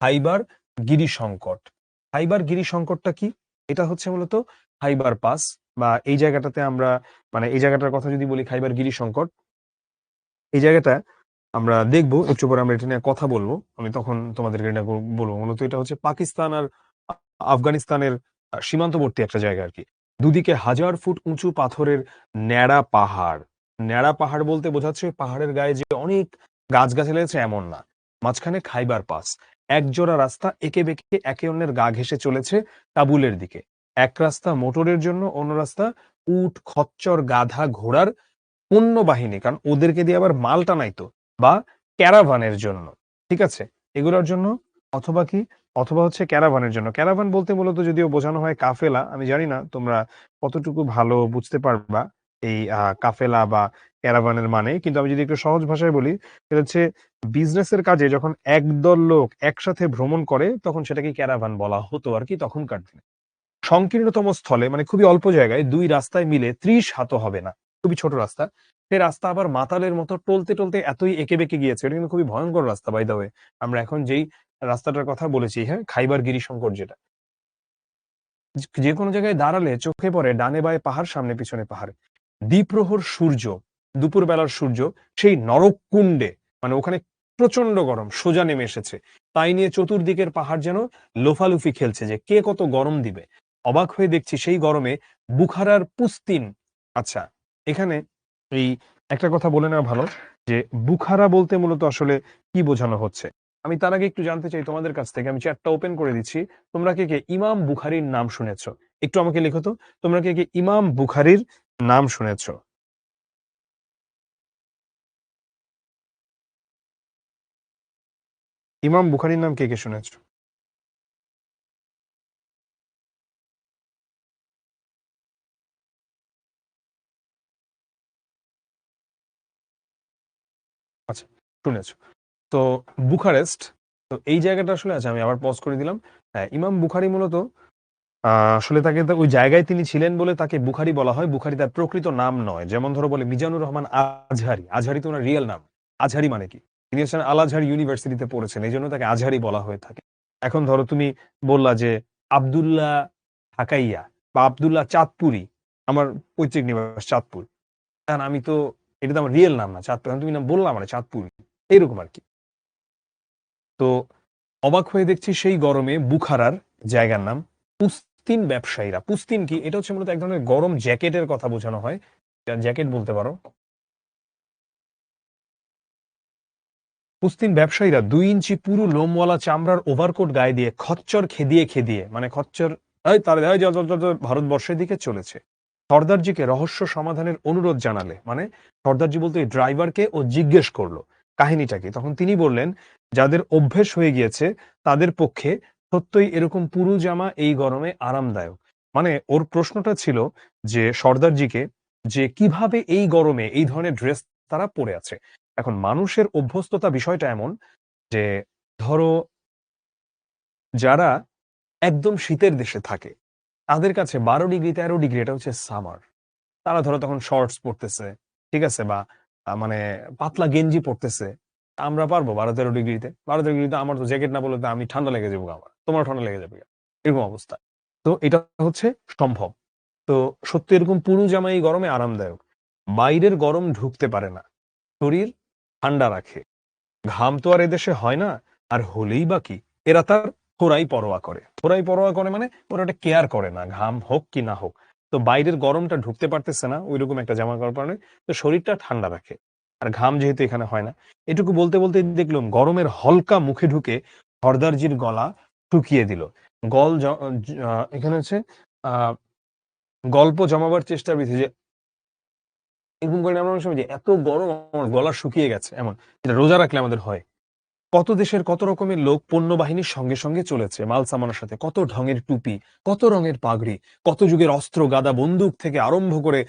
খাইবার গিরি সংকট। খাইবার গিরি সংকটটা কি? এটা হচ্ছে মূলত খাইবার পাস, বা এই জায়গাটাতে আমরা, মানে এই জায়গাটার কথা যদি বলি, খাইবার গিরি সংকট, এই জায়গাটা আমরা দেখবো একটু পরে, আমরা এটা নিয়ে কথা বলবো। আমি তখন তোমাদেরকে এটা বলবো। মূলত এটা হচ্ছে পাকিস্তান আর আফগানিস্তানের সীমান্তবর্তী একটা জায়গা আর কি। দুদিকে 1000 ফুট উঁচু পাথরের ন্যাড়া পাহাড়। ন্যাড়া পাহাড় বলতে বোঝাচ্ছে পাহাড়ের গায়ে যে অনেক গাছগাছালি আছে এমন না। মাঝখানে খাইবার পাস। একজোড়া রাস্তা একে বেঁকে একে অন্যের গা ঘেঁষে চলেছে কাবুলের দিকে। এক রাস্তা মোটরের জন্য, অন্য রাস্তা উট, খচ্চর, গাধা, ঘোড়ার পণ্য বাহিনী, কারণ ওদেরকে দিয়ে আবার মাল টানাইতো, বা ক্যারাভানের জন্য। ঠিক আছে? এগুলোর জন্য, অথবা কি, অথবা হচ্ছে ক্যারাভানের জন্য। ক্যারাভান বলতে মূলত যদিও বোঝানো হয় কাফেলা। আমি জানি না তোমরা কতটুকু ভালো বুঝতে পারবা এই কাফেলা বা ক্যারাভানের মানে, কিন্তু আমি যদি একটু সহজ ভাষায় বলি, সেটা হচ্ছে বিজনেসের কাজে যখন একদল লোক একসাথে ভ্রমণ করে তখন সেটাকে ক্যারাভান বলা হতো আর কি তখনকার দিনে। সংকীর্ণতম স্থলে, মানে খুবই অল্প জায়গায়, দুই রাস্তায় মিলে 30 হাতও হবে না, খুবই ছোট রাস্তা। সে রাস্তা আবার মাতালের মতো টলতে টলতে এতই এঁকে বেঁকে গিয়েছে, এটা কিন্তু খুবই ভয়ঙ্কর রাস্তা বাই দা ওয়ে। আমরা এখন যেই রাস্তাটার কথা বলেছি, হ্যাঁ, খাইবার গিরিশঙ্কর, যেটা যে কোনো জায়গায় দাঁড়ালে চোখে পড়ে ডানে বায়ে পাহাড়, সামনে পিছনে পাহাড়। দ্বিপ্রহর সূর্য, দুপুর বেলার সূর্য সেই নরককুণ্ডে, মানে ওখানে প্রচন্ড গরম সোজা নেমে এসেছে। তাই নিয়ে চতুর্দিকের পাহাড় যেন লোফালুফি খেলছে যে কে কত গরম দিবে। অবাক হয়ে দেখছি সেই গরমে বুখারার পুস্তিন। আচ্ছা, এখানে এই একটা কথা বলে নেওয়া ভালো, যে বুখারা বলতে মূলত আসলে কি বোঝানো হচ্ছে। আমি তার আগে একটু জানতে চাই তোমাদের কাছ থেকে, আমি চ্যাটটা ওপেন করে দিচ্ছি। তোমরা কে কে ইমাম বুখারীর নাম শুনেছো? একটু আমাকে লিখো তো, তোমরা কে কে ইমাম বুখারীর নাম শুনেছো? ইমাম বুখারীর নাম কে কে শুনেছো? আচ্ছা, শুনেছো। তো বুখারেস্ট, তো এই জায়গাটা আসলে, আচ্ছা আমি আবার পজ করে দিলাম। হ্যাঁ, ইমাম বুখারী মূলত আসলে তাকে ওই জায়গায় তিনি ছিলেন বলে তাকে বুখারী বলা হয়। বুখারী তার প্রকৃত নাম নয়। যেমন ধরো বলে মিজানুর রহমান আজহারী। আজহারী তো ওনার রিয়েল নাম। আজহারী মানে কি? তিনি হচ্ছেন আল আজহার ইউনিভার্সিটিতে পড়েছেন। এইজন্য তাকে আজহারী বলা হয়ে থাকে। এখন ধরো তুমি বললা যে আব্দুল্লাহ ঢাকাইয়া বা আব্দুল্লাহ চাঁদপুরি, আমার পৈতৃক নিবাস চাঁদপুর। কারণ আমি তো, এটা তো আমার রিয়েল নাম না চাঁদপুর। এখন তুমি নাম বললাম মানে চাঁদপুরি। এইরকম আরকি। তো অবাক হয়ে দেখছি সেই গরমে বুখারার জায়গার নাম পুস্তিন ব্যবসায়ীরা। পুস্তিন কি? এটা হচ্ছে মূলত এক ধরনের গরম জ্যাকেটের কথা বোঝানো হয়। জ্যাকেট বলতে পারো। পুস্তিন ব্যবসায়ীরা 2 ইঞ্চি পুরু লোমওয়ালা চামড়ার ওভারকোট গায়ে দিয়ে খচ্চর খেদিয়ে খেদিয়ে, মানে খচ্চর, এই তারা এই যত যত ভারতবর্ষের দিকে চলেছে। সর্দারজিকে রহস্য সমাধানের অনুরোধ জানালে, মানে সর্দারজি বলতে এই ড্রাইভারকে ও জিজ্ঞেস করলো কাহিনীটা কি। তখন তিনি বললেন, যাদের অভ্যেস হয়ে গিয়েছে তাদের পক্ষে সত্যই এরকম পুরু জামা এই গরমে আরামদায়ক। মানে ওর প্রশ্নটা ছিল যে সর্দারজিকে, যে কিভাবে এই গরমে এই ধরনের ড্রেস তারা পরে আছে। এখন মানুষের অভ্যস্ততা বিষয়টা এমন যে, ধরো যারা একদম শীতের দেশে থাকে তাদের কাছে 12 ডিগ্রি 13 ডিগ্রি এটা হচ্ছে সামার। তারা ধরো তখন শর্টস পরতেছে, ঠিক আছে, বা মানে পাতলা গেঞ্জি পরতেছে। আমরা পারবো 12 13 ডিগ্রিতে? 12 ডিগ্রিতে আমার তো জ্যাকেট না বললে তো আমি ঠান্ডা লেগে যাবো, আমার তোমার ঠান্ডা লেগে যাবে, এরকম অবস্থা। তো এটা হচ্ছে সম্ভব। তো সত্যি এরকম পুরু জামা এই গরমে আরামদায়ক। বাইরের গরম ঢুকতে পারে না, শরীর ঠান্ডা রাখে। ঘাম তো আর এদেশে হয় না, আর হলেই বা কি, এরা তার থোড়াই পরোয়া করে। থোড়াই পরোয়া করে মানে ওরা ওটা কেয়ার করে না, ঘাম হোক কি না হোক। তো বাইরের গরমটা ঢুকতে পারতেছে না ওইরকম একটা জামা কাপড় পরে, তো শরীরটা ঠান্ডা রাখে। আর ঘাম যেহেতু এখানে হয় না। এটুকু বলতে বলতে দেখলাম গরমের হলকা মুখে ঢুকে সর্দারজির গলা শুকিয়ে দিল। এখানে হচ্ছে আহ গল্প জমাবার চেষ্টা বৃথা, যে এরকম করে এমন সময় যে এত গরম আমার গলা শুকিয়ে গেছে, এমন যেটা রোজা রাখলে আমাদের হয়। কত দেশের কত রকমের লোক পণ্য বাহিনীর সঙ্গে সঙ্গে চলেছে মাল সামানের সাথে, কত ঢঙের টুপি, কত রঙের পাগড়ি, কত যুগের অস্ত্র গাদা বন্দুক থেকে আরম্ভ করে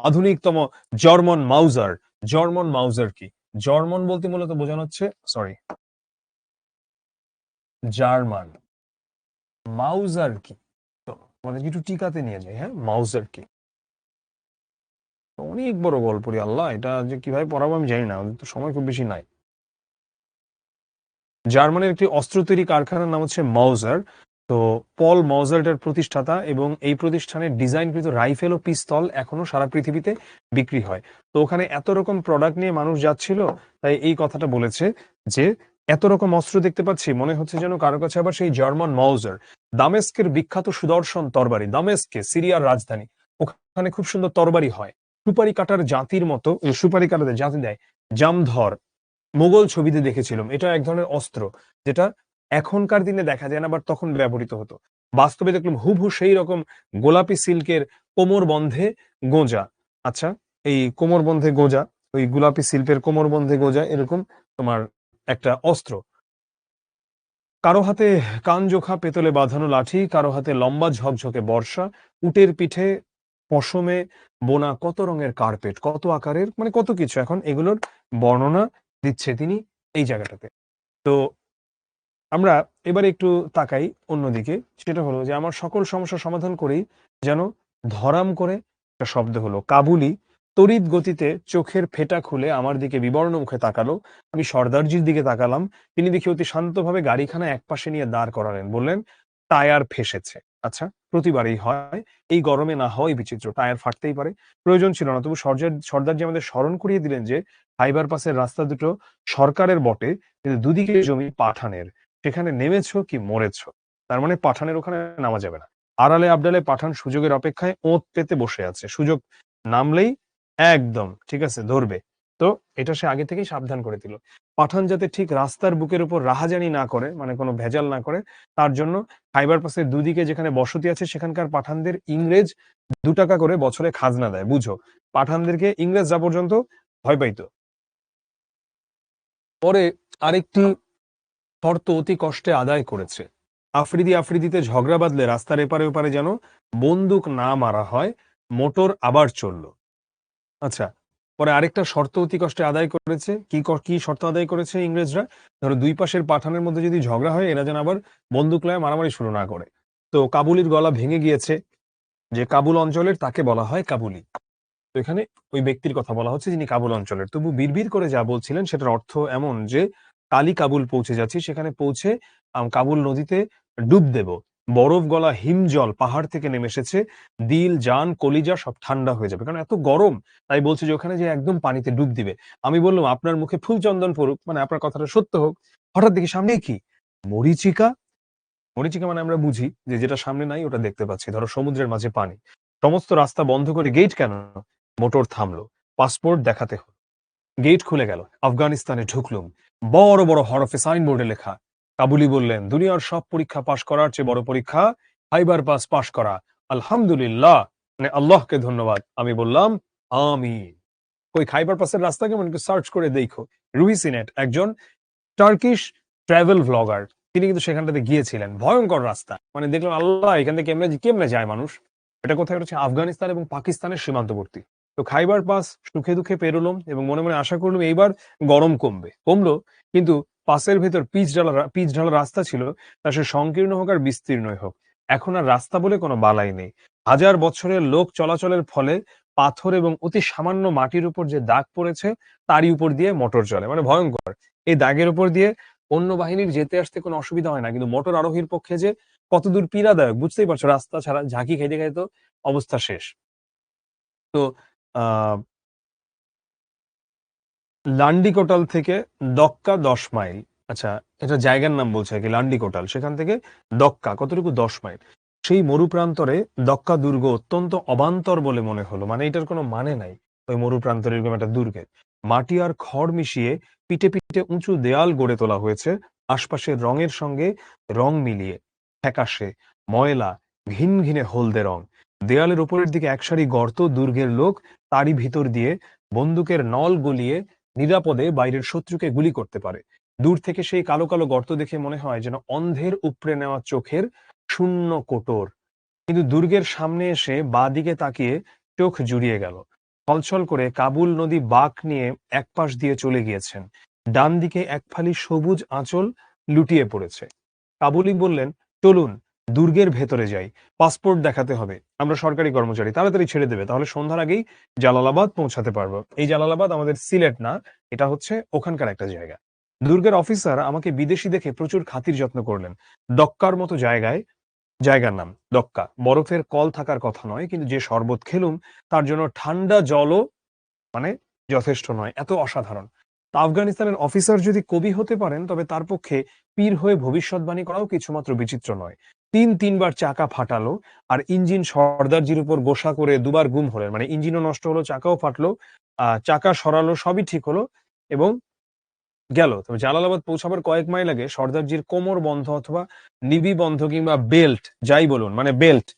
আধুনিকতম জার্মান মাউজার। জার্মান মাউজার কি? জার্মান বলতে মূলত বোঝানো হচ্ছে, সরি, জার্মান। মাউজার কি? তো আমাদের একটু টিকাতে নিয়ে যাই, হ্যাঁ, মাউজার কি? অনেক বড় গল্প রে আল্লাহ, এটা যে কিভাবে পড়াবো আমি জানি না, আমাদের তো সময় খুব বেশি নাই। জার্মানির একটি অস্ত্র তৈরি কারখানার নাম হচ্ছে মাউজার। তো পল মাউজার এটার প্রতিষ্ঠাতা, এবং এই প্রতিষ্ঠানের ডিজাইনকৃত রাইফেল ও পিস্তল এখনো সারা পৃথিবীতে বিক্রি হয়। তো ওখানে এত রকম প্রোডাক্ট নিয়ে মানুষ যাচ্ছিল, তাই এই কথাটা বলেছে যে এত রকম অস্ত্র দেখতে পাচ্ছি, মনে হচ্ছে যেন কারো কাছে আবার সেই জার্মান মাউজার। দামেস্কের বিখ্যাত সুদর্শন তরবারি, দামেস্কে সিরিয়ার রাজধানী, ওখানে খুব সুন্দর তরবারি হয় সুপারি কাটার জাতির মতো, সুপারি কাটার জাতি দেয় জামধর। মোগল ছবিতে দেখেছিলাম, এটা এক ধরনের অস্ত্র যেটা এখনকার দিনে দেখা যায় না, বাট তখন ব্যবহৃত হতো। বাস্তবে দেখলাম হুবহু সেই রকম গোলাপি সিল্কের কোমর বন্ধে গোঁজা। আচ্ছা, এই কোমর বন্ধে গোঁজা, ওই গোলাপি শিল্পের কোমর বন্ধে গোঁজা এরকম তোমার একটা অস্ত্র। কারো হাতে কানজোখা পেতলে বাঁধানো লাঠি, কারো হাতে লম্বা ঝকঝকে বর্ষা, উটের পিঠে পশমে বোনা কত রঙের কার্পেট, কত আকারের, মানে কত কিছু, এখন এগুলোর বর্ণনা দিচ্ছে তিনি এই জায়গাটাতে। তো আমরা এবারে একটু তাকাই অন্যদিকে, সেটা হলো যে আমার সকল সমস্যার সমাধান করেই যেন ধরাম করে একটা শব্দ হলো কাবুলি। তড়িৎ গতিতে চোখের ফেটা খুলে আমার দিকে বিবর্ণ মুখে তাকালো। আমি সর্দারজির দিকে তাকালাম। তিনি দেখি অতি শান্তভাবে গাড়িখানা একপাশে নিয়ে দাঁড় করালেন, বললেন, টায়ার ফেসেছে। আচ্ছা, প্রতিবারই হয়, এই গরমে না হয় বিচিত্র, টায়ার ফাটতেই পারে, প্রয়োজন ছিল না, তবু সর্দারজি আমাদের স্মরণ করিয়ে দিলেন যে ফাইবার পাসের রাস্তা দুটো সরকারের বটে, কিন্তু দুদিকে জমি পাঠানের, সেখানে নেমেছো কি মরেছো। তার মানে পাঠানের ওখানে নামা যাবে না। আড়ালে আবডালে পাঠান সুযোগের অপেক্ষায় ওঁত পেতে বসে আছে, সুযোগ নামলেই একদম ঠিক আছে ধরবে। তো এটা সে আগে থেকেই সাবধান করে দিল। পাঠান যাতে ঠিক রাস্তার বুকের উপর রাহাজানি না করে, মানে কোনো ভেজাল না করে, তার জন্য খাইবার পাসের দুদিকে যেখানে বসতি আছে সেখানকার পাঠানদের ইংরেজ 2 টাকা করে বছরে খাজনা দেয়, বুঝো। পাঠানদেরকে ইংরেজ যা পর্যন্ত ভয় পাইতো। পরে আরেকটি শর্ত অতি কষ্টে আদায় করেছে। আফ্রিদি আফ্রিদিতে ঝগড়া বাঁধলে রাস্তার এপারে ওপারে যেন বন্দুক না মারা হয়। মোটর আবার চলল। আচ্ছা, পরে আরেকটা শর্ত অতি কষ্টে আদায় করেছে। কি শর্ত আদায় করেছে ইংরেজরা? ধরো দুই পাশের পাঠানের মধ্যে যদি ঝগড়া হয়, এরা যেন আবার বন্দুক লয়ে মারামারি শুরু না করে। তো কাবুলির গলা ভেঙে গিয়েছে, যে কাবুল অঞ্চলের তাকে বলা হয় কাবুলি। তো এখানে ওই ব্যক্তির কথা বলা হচ্ছে যিনি কাবুল অঞ্চলের। তবু বিড়বিড় করে যা বলছিলেন সেটার অর্থ এমন যে কালই কাবুল পৌঁছে যাচ্ছি, সেখানে পৌঁছে কাবুল নদীতে ডুব দেব। বরফ গলা হিমজল পাহাড় থেকে নেমে এসেছে, দিল জান কলিজা সব ঠান্ডা হয়ে যাবে, কারণ এত গরম। তাই বলছে যে ওখানে যে একদম পানিতে ডুব দিবে। আমি বললাম, আপনার মুখে ফুল চন্দন পড়ুক, মানে আপনার কথাটা সত্য হোক। হঠাৎ দেখি সামনে কি মরিচিকা। মরীচিকা মানে আমরা বুঝি যে যেটা সামনে নাই ওটা দেখতে পাচ্ছি, ধরো সমুদ্রের মাঝে পানি। সমস্ত রাস্তা বন্ধ করে গেট কেন? মোটর থামলো, পাসপোর্ট দেখাতে হলো, গেট খুলে গেল, আফগানিস্তানে ঢুকলুম। বড় বড় হরফে সাইনবোর্ডে লেখা। কাবুলি বললেন, দুনিয়ার সব পরীক্ষা পাশ করার চেয়ে বড় পরীক্ষা ফাইবার পাস পাশ করা। আলহামদুলিল্লাহ, মানে আল্লাহকে ধন্যবাদ। আমি বললাম, আমি ওই খাইবার পাসের রাস্তা কেমন একটু সার্চ করে দেখো। রুহি সিনেট একজন টার্কিশ ট্রাভেল ভ্লগার, তিনি কিন্তু সেখানটাতে গিয়েছিলেন। ভয়ঙ্কর রাস্তা, মানে দেখলাম আল্লাহ, এখান থেকে কেমনে কেমনে যায় মানুষ। এটা কোথায়? এটা হচ্ছে আফগানিস্তান এবং পাকিস্তানের সীমান্তবর্তী। তো খাইবার পাস সুখে দুঃখে পেরোলাম এবং মনে মনে আশা করলাম এইবার গরম কমবে, কমলো। কিন্তু পাসের ভেতর পিচ ঢালা রাস্তা ছিল, তা সে সংকীর্ণ হোক আর বিস্তীর্ণই হোক, এখন আর রাস্তা বলে কোনো বালাই নেই। হাজার বছরের লোক চলাচলের ফলে পাথর এবং অতি সামান্য মাটির উপর যে দাগ পড়েছে, তারই উপর দিয়ে মোটর চলে, মানে ভয়ঙ্কর। এই দাগের উপর দিয়ে অন্য বাহিনীর যেতে আসতে কোনো অসুবিধা হয় না, কিন্তু মোটর আরোহীর পক্ষে যে কতদূর পীড়াদায়ক বুঝতেই পারছো। রাস্তা ছাড়া ঝাঁকি খাইতে খাইতে তো অবস্থা শেষ। তো আহ লান্ডিকোটাল থেকে দক্কা 10 মাইল। আচ্ছা, এটা জায়গার নাম বলছে আর কি, লান্ডিকোটাল, সেখান থেকে দক্কা কতটুকু? 10 মাইল। সেই মরুপ্রান্তরে দক্কা দুর্গ অত্যন্ত অবান্তর বলে মনে হলো, মানে এটার কোনো মানে নাই। ওই মরুপ্রান্তরে এরকম একটা দুর্গে মাটি আর খড় মিশিয়ে পিটে পিটে উঁচু দেয়াল গড়ে তোলা হয়েছে, আশপাশের রঙের সঙ্গে রং মিলিয়ে, ফ্যাকাশে, ময়লা, ঘিন ঘিনে হলদে রং। দেয়ালের উপরের দিকে একসারি গর্ত, দুর্গের লোক তারই ভিতর দিয়ে বন্দুকের নল গলিয়ে নিরাপদে বাইরের শত্রুকে গুলি করতে পারে। দূর থেকে সেই কালো কালো গর্ত দেখে মনে হয় যেন অন্ধের উপড়ে নেওয়া চোখের শূন্য কোটর। কিন্তু দুর্গের সামনে এসে বাঁ দিকে তাকিয়ে চোখ জুড়িয়ে গেল। ছলছল করে কাবুল নদী বাঁক নিয়ে এক পাশ দিয়ে চলে গিয়েছেন। ডান দিকে এক ফালি সবুজ আঁচল লুটিয়ে পড়েছে। কাবুলি বললেন, চলুন দুর্গের ভেতরে যাই, পাসপোর্ট দেখাতে হবে, আমরা সরকারি কর্মচারী, তাড়াতাড়ি ছেড়ে দেবে, তাহলে সন্ধ্যার আগেই জালালাবাদ পৌঁছাতে পারবো। এই জালালাবাদ আমাদের সিলেট না, এটা হচ্ছে ওখানকার একটা জায়গা। দুর্গের অফিসার আমাকে বিদেশি দেখে প্রচুর খাতির যত্ন করলেন। দক্কার মতো জায়গার নাম দক্কা, বরফের কল থাকার কথা নয়, কিন্তু যে শরবত খেলুম তার জন্য ঠান্ডা জলও মানে যথেষ্ট নয়, এত অসাধারণ। তা আফগানিস্তানের অফিসার যদি কবি হতে পারেন, তবে তার পক্ষে পীর হয়ে ভবিষ্যৎবাণী করাও কিছুমাত্র বিচিত্র নয়। তিনবার চাকা ফাটালো, আর ইঞ্জিন সর্দারজির উপর গোসা করে দুবার গুম হলেন, মানে ইঞ্জিনও নষ্ট হলো, চাকাও ফাটলো, চাকা সরালো, সবই ঠিক হলো এবং গেল। তবে জালালাবাদ পৌঁছাবার কয়েক মাইল আগে সর্দারজির কোমর বন্ধ অথবা নিবি বন্ধ কিংবা বেল্ট যাই বলুন, মানে বেল্ট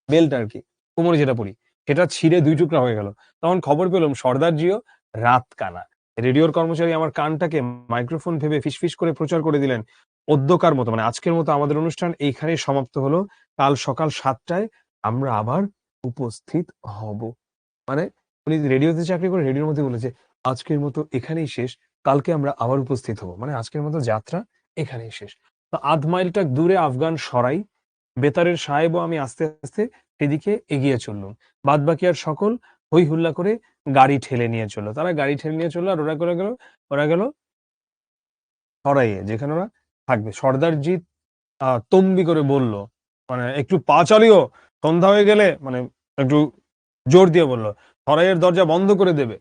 বেল্ট আর কি, কোমরে যেটা পরি, সেটা ছিঁড়ে দুই টুকরা হয়ে গেল। তখন খবর পেলাম সর্দারজিও রাত কানা। রেডিওর কর্মচারী আমার কানটাকে মাইক্রোফোন ভেবে ফিসফিস করে প্রচার করে দিলেন, অদ্যকার মতো মানে আজকের মতো আমাদের অনুষ্ঠান এইখানেই সমাপ্ত হলো, কাল সকাল 7টায় আমরা আবার উপস্থিত হব। মানে উনি রেডিওতে চাকরি করে রেডিওর মধ্যে বলেছে, আজকের মতো এখানেই শেষ, কালকে আমরা আবার উপস্থিত হব, মানে আজকের মতো যাত্রা এখানেই শেষ। তো আধ মাইলটা দূরে আফগান সরাই, বেতারের সাহেব ও আমি আস্তে আস্তে সেদিকে এগিয়ে চললুম। বাদ বাকি আর সকল হই হুল্লা করে গাড়ি ঠেলে নিয়ে চললো, তারা গাড়ি ঠেলে নিয়ে চললো, আর ওরা গেল সরাইয়ে, যেখানে ওরা থাকবে। সর্দারজি তম্বি করে বলল, মানে একটু পা চালিও, সন্ধ্যা হয়ে গেলে, মানে একটু জোর দিয়ে বলল, সরাইয়ের দরজা বন্ধ করে দেবে।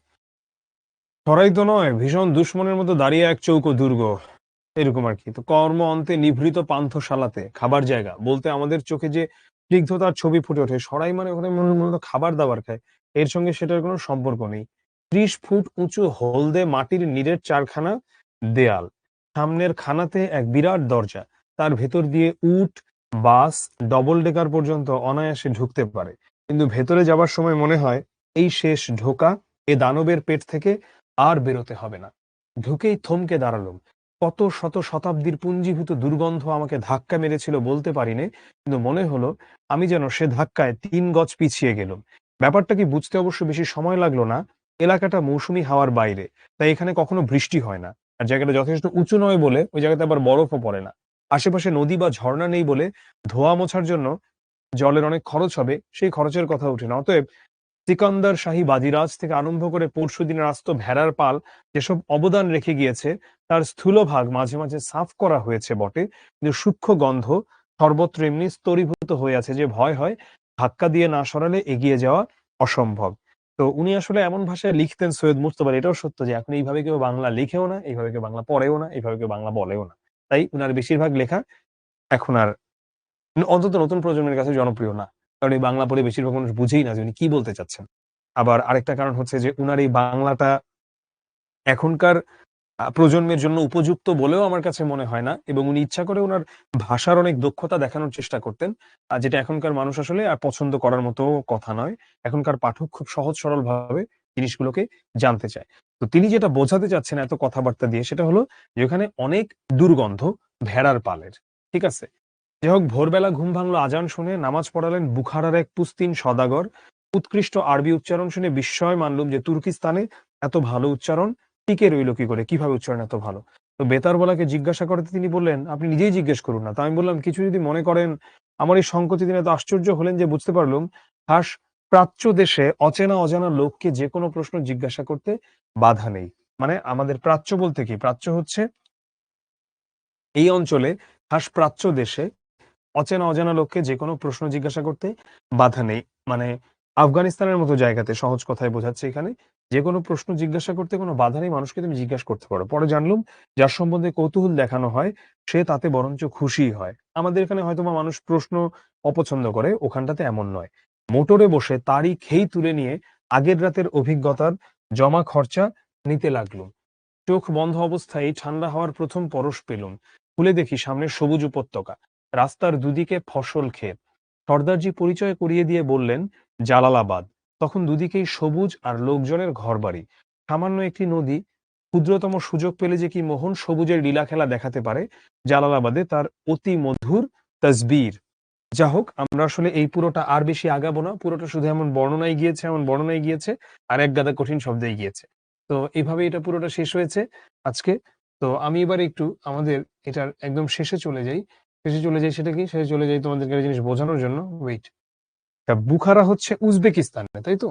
সরাই তো নয়, ভীষণ দুশ্মনের মতো দাঁড়িয়ে এক চৌকো দুর্গ, এরকম আর কি। তো কর্ম অন্তে নিভৃত পান্থশালাতে, খাবার জায়গা বলতে আমাদের চোখে যে স্নিগ্ধতার ছবি ফুটে ওঠে, সরাই মানে ওখানে মূলত খাবার দাবার খায়, এর সঙ্গে সেটার কোনো সম্পর্ক নেই। 30 ফুট উঁচু হলদে মাটির নিরেট চারখানা দেয়াল, সামনের খানাতে এক বিরাট দরজা, তার ভেতর দিয়ে উট, বাস, ডবল ডেকার পর্যন্ত অনায়াসে ঢুকতে পারে। কিন্তু ভেতরে যাবার সময় মনে হয় এই শেষ ঢোকা, এ দানবের পেট থেকে আর বেরোতে হবে না। ঢুকেই থমকে দাঁড়ালুম। কত শত শতাব্দীর পুঞ্জীভূত দুর্গন্ধ আমাকে ধাক্কা মেরেছিল বলতে পারিনে, কিন্তু মনে হলো আমি যেন সে ধাক্কায় 3 গজ পিছিয়ে গেলুম। ব্যাপারটা কি বুঝতে অবশ্য বেশি সময় লাগলো না। এলাকাটা মৌসুমী হাওয়ার বাইরে, তাই এখানে কখনো বৃষ্টি হয় না, আর জায়গাটা যথেষ্ট উঁচু নয় বলে ওই জায়গাতে আবার বরফও পড়ে না। আশেপাশে নদী বা ঝর্ণা নেই বলে ধোয়া মোছার জন্য জলের অনেক খরচ হবে, সেই খরচের কথা ওঠে না। অতএব সিকান্দার শাহী বাজিরাজ থেকে আরম্ভ করে পরশুদিনের আস্ত ভেড়ার পাল যেসব অবদান রেখে গিয়েছে, তার স্থূলভাগ মাঝে মাঝে সাফ করা হয়েছে বটে, কিন্তু সূক্ষ্ম গন্ধ সর্বত্র এমনি স্তরীভূত হয়ে আছে যে ভয় হয় ধাক্কা দিয়ে না সরালে এগিয়ে যাওয়া অসম্ভব। তো উনি আসলে এমন ভাষায় লিখতেন সৈয়দ মুজতবা, এটাও সত্য যে এখন এইভাবে কেউ বাংলা লিখেও না, এইভাবে কেউ বাংলা পড়েও না, এইভাবে কেউ বাংলা বলেও না। তাই উনার বেশিরভাগ লেখা এখন আর অন্তত নতুন প্রজন্মের কাছে জনপ্রিয় না, কারণ এই বাংলা পড়ে বেশিরভাগ মানুষ বুঝেই না যে উনি কি বলতে চাচ্ছেন। আবার আরেকটা কারণ হচ্ছে যে উনার এই বাংলাটা এখনকার প্রজন্মের জন্য উপযুক্ত বলেও আমার কাছে মনে হয় না, এবং উনি ইচ্ছা করে উনার ভাষার অনেক দক্ষতা দেখানোর চেষ্টা করতেন, যেটা এখনকার মানুষ আসলে আর পছন্দ করার মতো কথা নয়। এখনকার পাঠক খুব সহজ সরল ভাবে জিনিসগুলোকে জানতে চায়। তো তিনি যেটা বোঝাতে চাচ্ছেন এত কথাবার্তা দিয়ে, সেটা হলো যে ওখানে অনেক দুর্গন্ধ ভেড়ার পালের। ঠিক আছে, যাই হোক, ভোরবেলা ঘুম ভাঙলো আজান শুনে, নামাজ পড়ালেন বুখারার এক পুস্তিন সদাগর। উৎকৃষ্ট আরবি উচ্চারণ শুনে বিস্ময় মানলুম যে তুর্কিস্তানে এত ভালো উচ্চারণ টিকে রইল কি করে, কিভাবে উচ্চারণ এত ভালো। তো বেতারওয়ালাকে জিজ্ঞাসা করতে তিনি বললেন, আপনি নিজেই জিজ্ঞেস করুন না। তো আমি বললাম, কিছু যদি মনে করেন। আমার এই সংকোচে তিনি এত আশ্চর্য হলেন যে বুঝতে পারলুম খাস প্রাচ্য দেশে অচেনা অজানা লোককে যে কোনো প্রশ্ন জিজ্ঞাসা করতে বাধা নেই। মানে আমাদের প্রাচ্য বলতে কি, প্রাচ্য হচ্ছে এই অঞ্চলে, খাস প্রাচ্য দেশে অচেনা অজানা লোককে যে কোনো প্রশ্ন জিজ্ঞাসা করতে বাধা নেই। মানে আফগানিস্তানের মতো জায়গাতে, সহজ কথায় বোঝাচ্ছে এখানে, যে কোনো প্রশ্ন জিজ্ঞাসা করতে কোনো বাধা নেই, মানুষকে তুমি জিজ্ঞাসা করতে পারো। পরে জানলাম যার সম্বন্ধে কৌতূহল দেখানো হয় সে তাতে বরঞ্চ খুশি হয়। আমাদের এখানে হয়তো বা মানুষ প্রশ্ন অপছন্দ করে, ওখানটাতে এমন নয়। মোটরে বসে তারই খেই তুলে নিয়ে আগের রাতের অভিজ্ঞতার জমা খরচা নিতে লাগলুম। চোখ বন্ধ অবস্থায় ঠান্ডা হওয়ার প্রথম পরশ পেলুম। খুলে দেখি সামনে সবুজ উপত্যকা, রাস্তার দুদিকে ফসল ক্ষেত। সর্দারজি পরিচয় করিয়ে দিয়ে বললেন, জালালাবাদ। তখন দুদিকেই সবুজ আর লোকজনের ঘরবাড়ি। সামান্য একটি নদী ক্ষুদ্রতম সুযোগ পেলে যে কি মোহন সবুজের লীলা খেলা দেখাতে পারে, জালালাবাদে তার অতি মধুর তসবির। যা হোক, আমরা আসলে এই পুরোটা আর বেশি আগাবো না, পুরোটা শুধু এমন বর্ণনায় গিয়েছে আর এক গাদা কঠিন শব্দেই গিয়েছে। তো এইভাবে এটা পুরোটা শেষ হয়েছে আজকে। তো আমি এবার একটু আমাদের এটার একদম শেষে চলে যাই সেটা কি, শেষে চলে যাই তোমাদেরকে একটা জিনিস বোঝানোর জন্য। ওয়েট, বুখারা হচ্ছে উজবেকিস্তানে, তাই তো?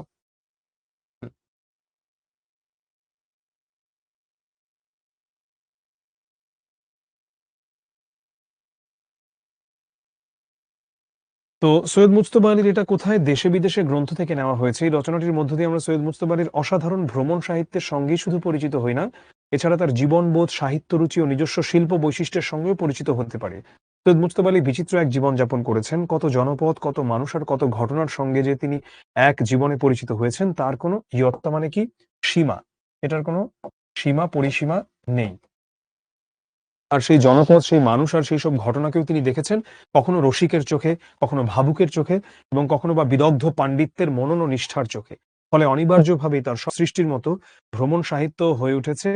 তো সৈয়দ মুজতবা আলীর এটা কোথায় দেশে বিদেশে গ্রন্থ থেকে নেওয়া হয়েছে। এই রচনাটির মধ্য দিয়ে আমরা সৈয়দ মুজতবা আলীর অসাধারণ ভ্রমণ সাহিত্যের সঙ্গেই শুধু পরিচিত হই না, এছাড়া তার জীবনবোধ, সাহিত্য রুচি ও নিজস্ব শিল্প বৈশিষ্ট্যের সঙ্গেও পরিচিত হতে পারে। সৈয়দ মুজতবা আলী বিচিত্র এক জীবন যাপন করেছেন, কত জনপদ, কত মানুষ আর কত ঘটনার সঙ্গে যে তিনি এক জীবনে পরিচিত হয়েছেন তার কোনো ইয়ত্তা মানে কি সীমা, এটার কোনো সীমা পরিসীমা নেই। আর সেই জনপদ, সেই মানুষ আর সেই সব ঘটনাকেও তিনি দেখেছেন, কখনো রসিকের চোখে, কখনো ভাবুকের চোখে, এবং কখনো বা বিদগ্ধ পাণ্ডিত্যের মনন ও নিষ্ঠার চোখে। ফলে অনিবার্যভাবেই তার সৃষ্টির মতো ভ্রমণ সাহিত্য হয়ে উঠেছে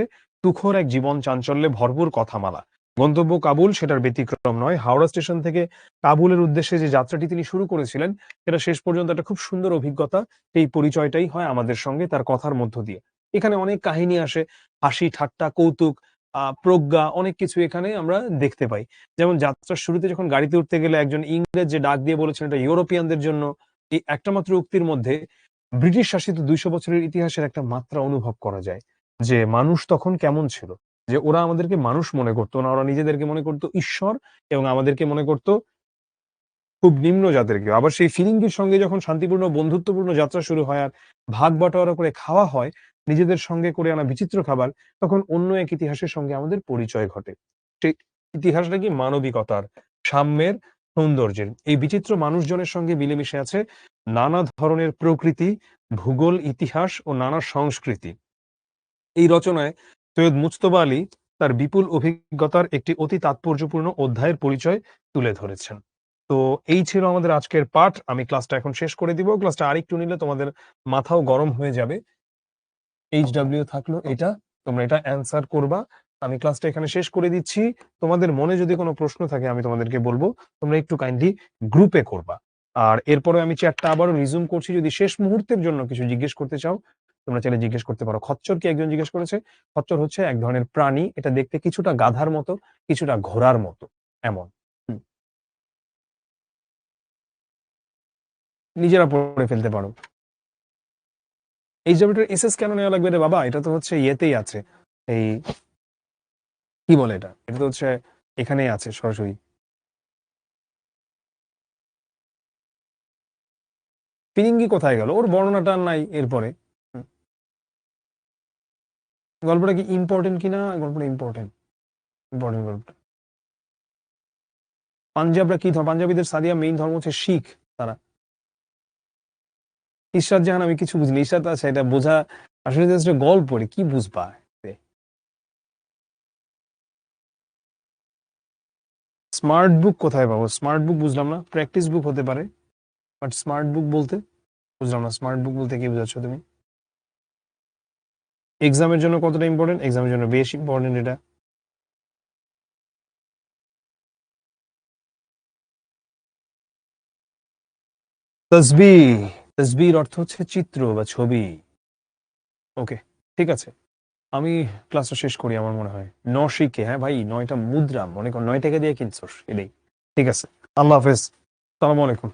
তুখোর এক জীবন চাঞ্চল্যে ভরপুর কথামালা। গন্তব্য কাবুল সেটার ব্যতিক্রম নয়। হাওড়া স্টেশন থেকে কাবুলের উদ্দেশ্যে যে যাত্রাটি তিনি শুরু করেছিলেন, সেটা শেষ পর্যন্ত একটা খুব সুন্দর অভিজ্ঞতা। এই পরিচয়টাই হয় আমাদের সঙ্গে তার কথার মধ্য দিয়ে। এখানে অনেক কাহিনী আসে, হাসি ঠাট্টা কৌতুক, প্রজ্ঞা, অনেক কিছু এখানে আমরা দেখতে পাই। যেমন যাত্রার শুরুতে যখন গাড়িতে উঠতে গেলে একজন ইংরেজ যে ডাক দিয়ে বলেছেন এটা ইউরোপিয়ানদের জন্য, এই একটা মাত্র উক্তির মধ্যে ব্রিটিশ শাসিত ২০০ বছরের ইতিহাসের একটা মাত্রা অনুভব করা যায়, যে মানুষ তখন কেমন ছিল, যে ওরা আমাদেরকে মানুষ মনে করতো না, ওরা নিজেদেরকে মনে করতো ঈশ্বর, এবং আমাদেরকে মনে করতো খুব নিম্ন জাতের কেউ। আবার সেই ফিরিঙ্গির সঙ্গে যখন শান্তিপূর্ণ বন্ধুত্বপূর্ণ যাত্রা শুরু হয় আর ভাগ বাটোয়ারা করে খাওয়া হয় নিজেদের সঙ্গে করে আনা বিচিত্র খাবার, তখন অন্য এক ইতিহাসের সঙ্গে আমাদের পরিচয় ঘটে। সেই ইতিহাসটা কি মানবিকতার, সাম্যের, সৌন্দর্যের। এই বিচিত্র মানুষজনের সঙ্গে মিলেমিশে আছে নানা ধরনের প্রকৃতি, ভূগোল, ইতিহাস ও নানা সংস্কৃতি। এই রচনায় সৈয়দ মুজতবা আলী তার বিপুল অভিজ্ঞতার একটি অতি তাৎপর্যপূর্ণ অধ্যায়ের পরিচয় তুলে ধরেছেন। তো এই ছিল আমাদের আজকের পাঠ। আমি ক্লাসটা এখন শেষ করে দিব। ক্লাসটা আরেকটু নিলে তোমাদের মাথাও গরম হয়ে যাবে। HW থাকলো এটা, তোমরা এটা অ্যান্সার করবা। আমি ক্লাসটা এখানে শেষ করে দিচ্ছি। তোমাদের মনে যদি কোনো প্রশ্ন থাকে আমি তোমাদেরকে বলবো, তোমরা একটু কাইন্ডলি গ্রুপে করবা। আর এরপরে আমি চ্যাটটা আবারও রিজুম করছি, যদি শেষ মুহূর্তের জন্য কিছু জিজ্ঞেস করতে চাও তোমরা চাইলে জিজ্ঞেস করতে পারো। খচ্চর কি একজন জিজ্ঞেস করেছে। খচ্চর হচ্ছে এক ধরনের প্রাণী, এটা দেখতে কিছুটা গাধার মতো, কিছুটা ঘোড়ার মতো, এমন। হুম, নিজেরা পড়ে ফেলতে পারো। HW এসএস কেন নেওয়া লাগবে রে বাবা, এটা তো হচ্ছে ইয়েতেই আছে, এই কি বলে এটা, এটা তো হচ্ছে এখানেই আছে সরাসরি। ফিরিঙ্গি কোথায় গেল, ওর বর্ণনাটা আর নাই এরপরে। হুম, গল্পটা কি ইম্পর্টেন্ট কিনা, গল্পটা ইম্পর্টেন্ট, ইম্পর্টেন্ট গল্পটা। পাঞ্জাবরা কি ধর্ম, পাঞ্জাবিদের সাদিয়া মেইন ধর্ম হচ্ছে শিখ তারা। ইশরাত জাহান আমি কিছু বুঝিনি, ইশরাত আছে এটা বোঝা আসলে জাস্ট গল্প, পড়ে কি বুঝবা। স্মার্ট বুক কোথায় পাবো, স্মার্ট বুক বুঝলাম না, প্র্যাকটিস বুক হতে পারে, বাট স্মার্ট বুক বলতে বুঝলাম না, স্মার্ট বুক বলতে কি বোঝাচ্ছ তুমি? এক্সামের জন্য কতটা ইম্পর্টেন্ট, এক্সামের জন্য বেশ ইম্পর্টেন্ট এটা। তসবি, তসবির অর্থ হচ্ছে চিত্র বা ছবি। ওকে, ঠিক আছে। আমি ক্লাসটা শেষ করি আমার মনে হয়। শিখে, হ্যাঁ ভাই, 9টা মুদ্রা মনে কর 9 টাকা দিয়ে কিনছোস, এটাই। ঠিক আছে, আল্লাহ হাফেজ, সালাম আলাইকুম।